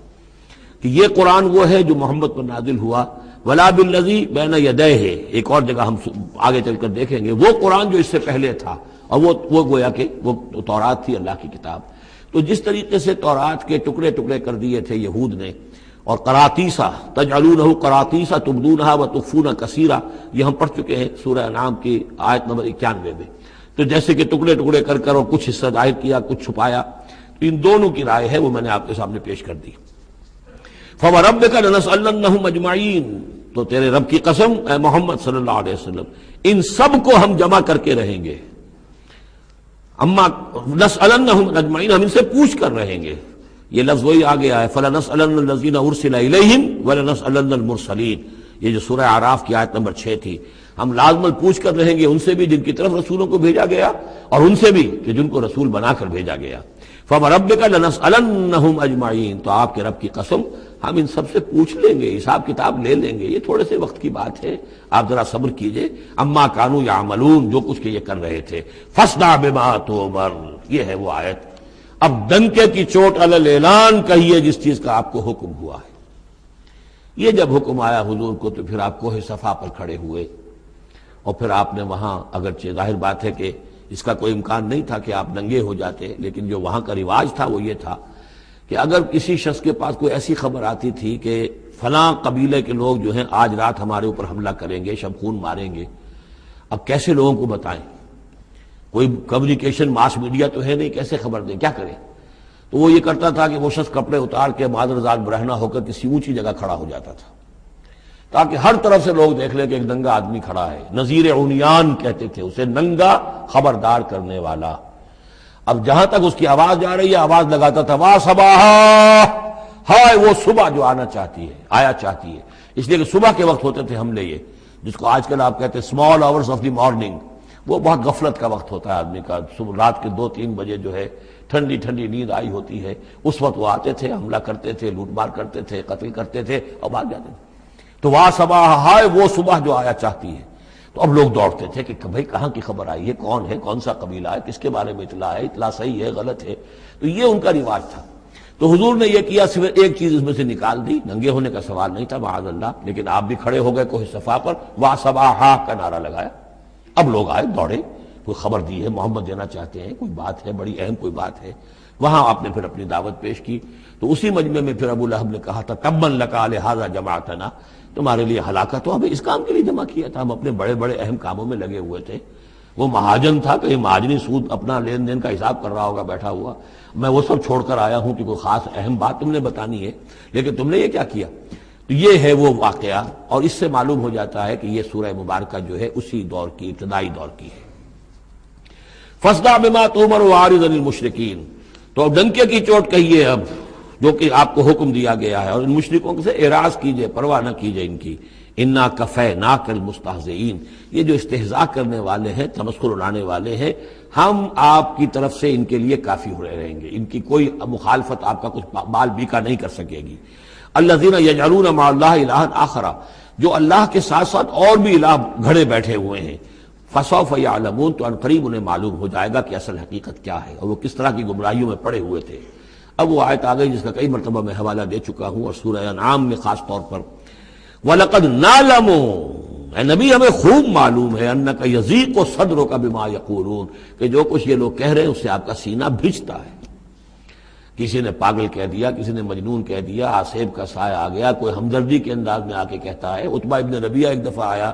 کہ یہ قرآن وہ ہے جو محمد پر نازل ہوا، ولا بالذی بین یدیہ، ایک اور جگہ ہم آگے چل کر دیکھیں گے، وہ قرآن جو اس سے پہلے تھا، اور وہ گویا کہ وہ تورات تھی، اللہ کی کتاب۔ تو جس طریقے سے تورات کے ٹکڑے ٹکڑے کر دیے تھے یہود نے، اور قراطیسا تجعلونہ قراطیسا تبدونہا وتخفون کثیرا، یہ ہم پڑھ چکے ہیں سورہ انعام کی آیت نمبر 91 میں۔ تو جیسے کہ ٹکڑے ٹکڑے کر کر اور کچھ حصہ ظاہر کیا، کچھ چھپایا، تو ان دونوں کی رائے ہے، وہ میں نے آپ کے سامنے پیش کر دی۔ فَوَرَبِّكَ لَنَسْأَلَنَّهُمْ أَجْمَعِينَ، تو تیرے رب کی قسم اے محمد صلی اللہ علیہ وسلم، ان سب کو ہم جمع کر کے رہیں گے۔ اما نسألنهم اجمعین، ہم ان سے پوچھ کر رہیں گے، یہ لفظ وہی آ گیا ہے، فَلَنَسْأَلَنَّ الَّذِينَ أُرْسِلَ إِلَيْهِمْ وَلَنَسْأَلَنَّ الْمُرْسَلِينَ، یہ جو سورہ اعراف کی آیت نمبر 6 تھی، ہم لازماً پوچھ کر رہیں گے ان سے بھی جن کی طرف رسولوں کو بھیجا گیا، اور ان سے بھی کہ جن کو رسول بنا کر بھیجا گیا۔ فَوَرَبِّكَ لَنَسْأَلَنَّهُمْ أَجْمَعِينَ، تو آپ کے رب کی قسم ہم ان سب سے پوچھ لیں گے، حساب کتاب لے لیں گے، یہ تھوڑے سے وقت کی بات ہے، آپ ذرا صبر کیجئے۔ اما کانوا یعملون، جو کچھ کہ یہ کر رہے تھے، فاصدع بما تؤمر، یہ ہے وہ آیت۔ اب ڈنکے کی چوٹ علی الاعلان کہیے جس چیز کا آپ کو حکم ہوا ہے۔ یہ جب حکم آیا حضور کو تو پھر آپ کوہ صفا پر کھڑے ہوئے، اور پھر آپ نے وہاں، اگرچہ ظاہر بات ہے کہ اس کا کوئی امکان نہیں تھا کہ آپ ننگے ہو جاتے، لیکن جو وہاں کا رواج تھا وہ یہ تھا کہ اگر کسی شخص کے پاس کوئی ایسی خبر آتی تھی کہ فلاں قبیلے کے لوگ جو ہیں آج رات ہمارے اوپر حملہ کریں گے، شب خون ماریں گے، اب کیسے لوگوں کو بتائیں، کوئی کمیونیکیشن ماس میڈیا تو ہے نہیں، کیسے خبر دیں، کیا کریں؟ تو وہ یہ کرتا تھا کہ وہ شخص کپڑے اتار کے معذرزاد برہنہ ہو کر کسی اونچی جگہ کھڑا ہو جاتا تھا، تاکہ ہر طرف سے لوگ دیکھ لیں کہ ایک ننگا آدمی کھڑا ہے، نذیر عمیان کہتے تھے اسے، ننگا خبردار کرنے والا۔ اب جہاں تک اس کی آواز جا رہی ہے، آواز لگاتا تھا وا صباحا، ہائے وہ صبح جو آنا چاہتی ہے، آیا چاہتی ہے، اس لیے کہ صبح کے وقت ہوتے تھے حملے، یہ جس کو آج کل آپ کہتے ہیں small hours of the morning, وہ بہت غفلت کا وقت ہوتا ہے آدمی کا، صبح رات کے 2-3 بجے جو ہے ٹھنڈی ٹھنڈی نیند آئی ہوتی ہے، اس وقت وہ آتے تھے، حملہ کرتے تھے، لوٹ مار کرتے تھے، قتل کرتے تھے اور بھاگ جاتے تھے۔ تو وا صباح، ہائے وہ صبح جو آیا چاہتی ہے۔ تو اب لوگ دوڑتے تھے کہ بھائی کہاں کی خبر آئی ہے، کون ہے، کون سا قبیلہ ہے، کس کے بارے میں اطلاع ہے، اطلاع صحیح ہے غلط ہے۔ تو یہ ان کا رواج تھا۔ تو حضور نے یہ کیا، صرف ایک چیز اس میں سے نکال دی، ننگے ہونے کا سوال نہیں تھا معاذ اللہ، لیکن آپ بھی کھڑے ہو گئے کوہ صفا پر، وا صباحا کا نعرہ لگایا۔ اب لوگ آئے، دوڑے، کوئی خبر دی ہے، محمد دینا چاہتے ہیں، کوئی بات ہے، بڑی اہم کوئی بات ہے۔ وہاں آپ نے پھر اپنی دعوت پیش کی۔ تو اسی مجمع میں پھر ابو لہب نے کہا تھا تبا لک لہذا جمعتنا، تمہارے لیے ہلاکت ہو، ہمیں اس کام کے لیے جمع کیا تھا، ہم اپنے بڑے بڑے اہم کاموں میں لگے ہوئے تھے۔ وہ مہاجن تھا، کہیں مہاجنی سود اپنا لین دین کا حساب کر رہا ہوگا بیٹھا ہوا، میں وہ سب چھوڑ کر آیا ہوں کہ کوئی خاص اہم بات تم نے بتانی ہے، لیکن تم نے یہ کیا کیا؟ تو یہ ہے وہ واقعہ، اور اس سے معلوم ہو جاتا ہے کہ یہ سورہ مبارکہ جو ہے اسی دور کی، ابتدائی دور کی ہے۔ فاصدع بما تؤمر واعرض عن المشرکین، تو اب ڈنکے کی چوٹ کہیے اب جو کہ آپ کو حکم دیا گیا ہے، اور ان مشرکوں سے اعراض کیجئے، پرواہ نہ کیجئے ان کی۔ انا کفیناک المستہزئین، یہ جو استہزاء کرنے والے ہیں، تمسخر اڑانے والے ہیں، ہم آپ کی طرف سے ان کے لیے کافی ہو رہیں گے، ان کی کوئی مخالفت آپ کا کچھ بال بیکا نہیں کر سکے گی۔ الذین یجعلون مع اللہ الہا آخر، جو اللہ کے ساتھ ساتھ اور بھی الہ گھڑے بیٹھے ہوئے ہیں، فسوف یعلمون، تو عنقریب انہیں معلوم ہو جائے گا کہ اصل حقیقت کیا ہے اور وہ کس طرح کی گمراہیوں میں پڑے ہوئے تھے۔ اب وہ آیت آ گئی جس کا کئی مرتبہ میں حوالہ دے چکا ہوں، اور سورہ انعام میں خاص طور پر وَلَقَدْ نَعْلَمُ، اے نبی ہمیں خوب معلوم ہے، اَنَّكَ يَضِيقُ صَدْرُكَ بِمَا يَقُولُونَ، کہ جو کچھ یہ لوگ کہہ رہے ہیں اس سے آپ کا سینہ بھجتا ہے۔ کسی نے پاگل کہہ دیا، کسی نے مجنون کہہ دیا، آصیب کا سایہ آ گیا، کوئی ہمدردی کے انداز میں آ کے کہتا ہے۔ عتبہ ابن ربیعہ ایک دفعہ آیا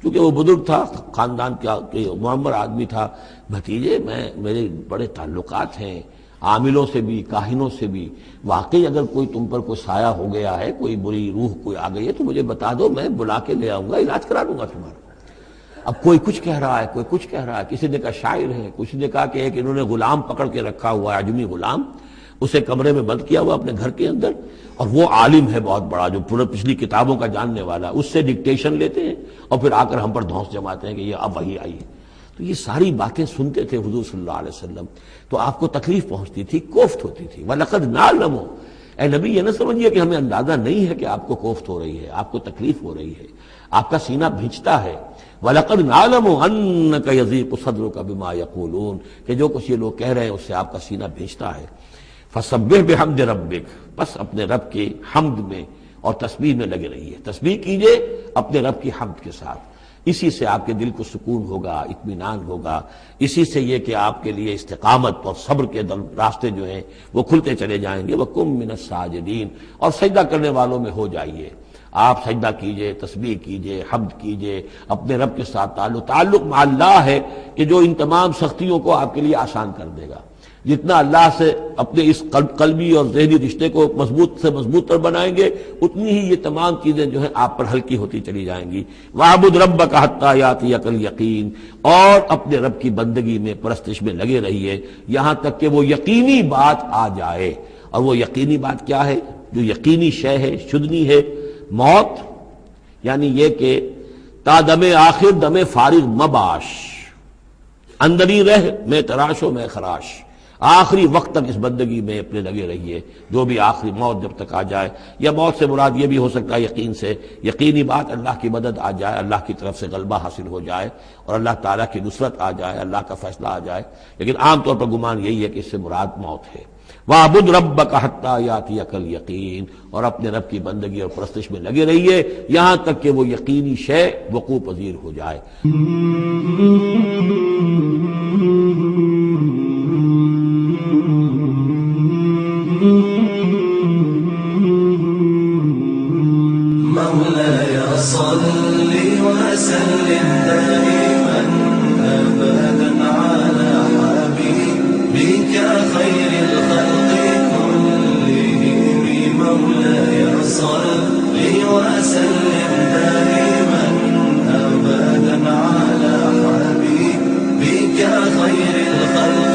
کیونکہ وہ بزرگ تھا، خاندان کا معمر آدمی تھا، بھتیجے میرے بڑے تعلقات ہیں عاملوں سے بھی، کاہنوں سے بھی، واقعی اگر کوئی تم پر کوئی سایہ ہو گیا ہے، کوئی بری روح کوئی آ گئی ہے تو مجھے بتا دو، میں بلا کے لے آؤں گا، علاج کرا دوں گا تمہارا۔ اب کوئی کچھ کہہ رہا ہے، کوئی کچھ کہہ رہا ہے، کسی نے کہا شاعر ہے، کسی نے کہا کہ ایک انہوں نے غلام پکڑ کے رکھا ہوا ہے، عجمی غلام، اسے کمرے میں بند کیا ہوا اپنے گھر کے اندر، اور وہ عالم ہے بہت بڑا جو پورے پچھلی کتابوں کا جاننے والا، اس سے ڈکٹیشن لیتے ہیں اور پھر آ کر ہم پر دھونس جماتے ہیں کہ یہ اب وہی آئی ہے۔ تو یہ ساری باتیں سنتے تھے حضور صلی اللہ علیہ وسلم، تو آپ کو تکلیف پہنچتی تھی، کوفت ہوتی تھی۔ وَلَقَدْ نَعْلَمُ، اے نبی یہ نہ سمجھیے کہ ہمیں اندازہ نہیں ہے کہ آپ کو کوفت ہو رہی ہے، آپ کو تکلیف ہو رہی ہے، آپ کا سینہ بھیجتا ہے۔ وَلَقَدْ نَعْلَمُ أَنَّكَ يَضِيقُ صَدْرُكَ بِمَا يَقُولُونَ، کہ جو کچھ یہ لوگ کہہ رہے ہیں اس سے آپ کا سینہ بھیجتا ہے۔ فَسَبِّحْ بِحَمْدِ رَبِّكَ، بس اپنے رب کے حمد میں اور تسبیح میں لگے رہیے، تسبیح کیجئے اپنے رب کی حمد کے ساتھ، اسی سے آپ کے دل کو سکون ہوگا، اطمینان ہوگا، اسی سے یہ کہ آپ کے لیے استقامت اور صبر کے راستے جو ہیں وہ کھلتے چلے جائیں گے۔ وَقُم مِّنَ السَّاجِدِينَ، اور سجدہ کرنے والوں میں ہو جائیے، آپ سجدہ کیجئے، تسبیح کیجئے، حمد کیجئے، اپنے رب کے ساتھ تعلق مع اللہ ہے کہ جو ان تمام سختیوں کو آپ کے لیے آسان کر دے گا۔ جتنا اللہ سے اپنے اس قلبی اور ذہنی رشتے کو مضبوط سے مضبوط تر بنائیں گے، اتنی ہی یہ تمام چیزیں جو ہیں آپ پر ہلکی ہوتی چلی جائیں گی۔ وَاعْبُدْ رَبَّكَ حَتَّىٰ يَأْتِيَكَ الْيَقِينُ، اور اپنے رب کی بندگی میں، پرستش میں لگے رہیے یہاں تک کہ وہ یقینی بات آ جائے۔ اور وہ یقینی بات کیا ہے؟ جو یقینی شے ہے، شدنی ہے، موت، یعنی یہ کہ تا دم آخر دم فارغ مباش، اندری رہ میں تراش و میں خراش، آخری وقت تک اس بندگی میں اپنے لگے رہیے، جو بھی آخری موت جب تک آ جائے، یا موت سے مراد یہ بھی ہو سکتا ہے یقین سے، یقینی بات اللہ کی مدد آ جائے، اللہ کی طرف سے غلبہ حاصل ہو جائے اور اللہ تعالیٰ کی نصرت آ جائے، اللہ کا فیصلہ آ جائے، لیکن عام طور پر گمان یہی ہے کہ اس سے مراد موت ہے۔ وَاعْبُدْ رَبَّكَ حَتَّىٰ يَأْتِيَكَ الْيَقِينُ، اور اپنے رب کی بندگی اور پرستش میں لگے رہیے یہاں تک کہ وہ یقینی شے وقوع پذیر ہو جائے۔ مولاي صل وسلم دائما أبدا على حبيبك خير الخلق كلهم، مولاي صل وسلم دائما أبدا على حبيبك خير الخلق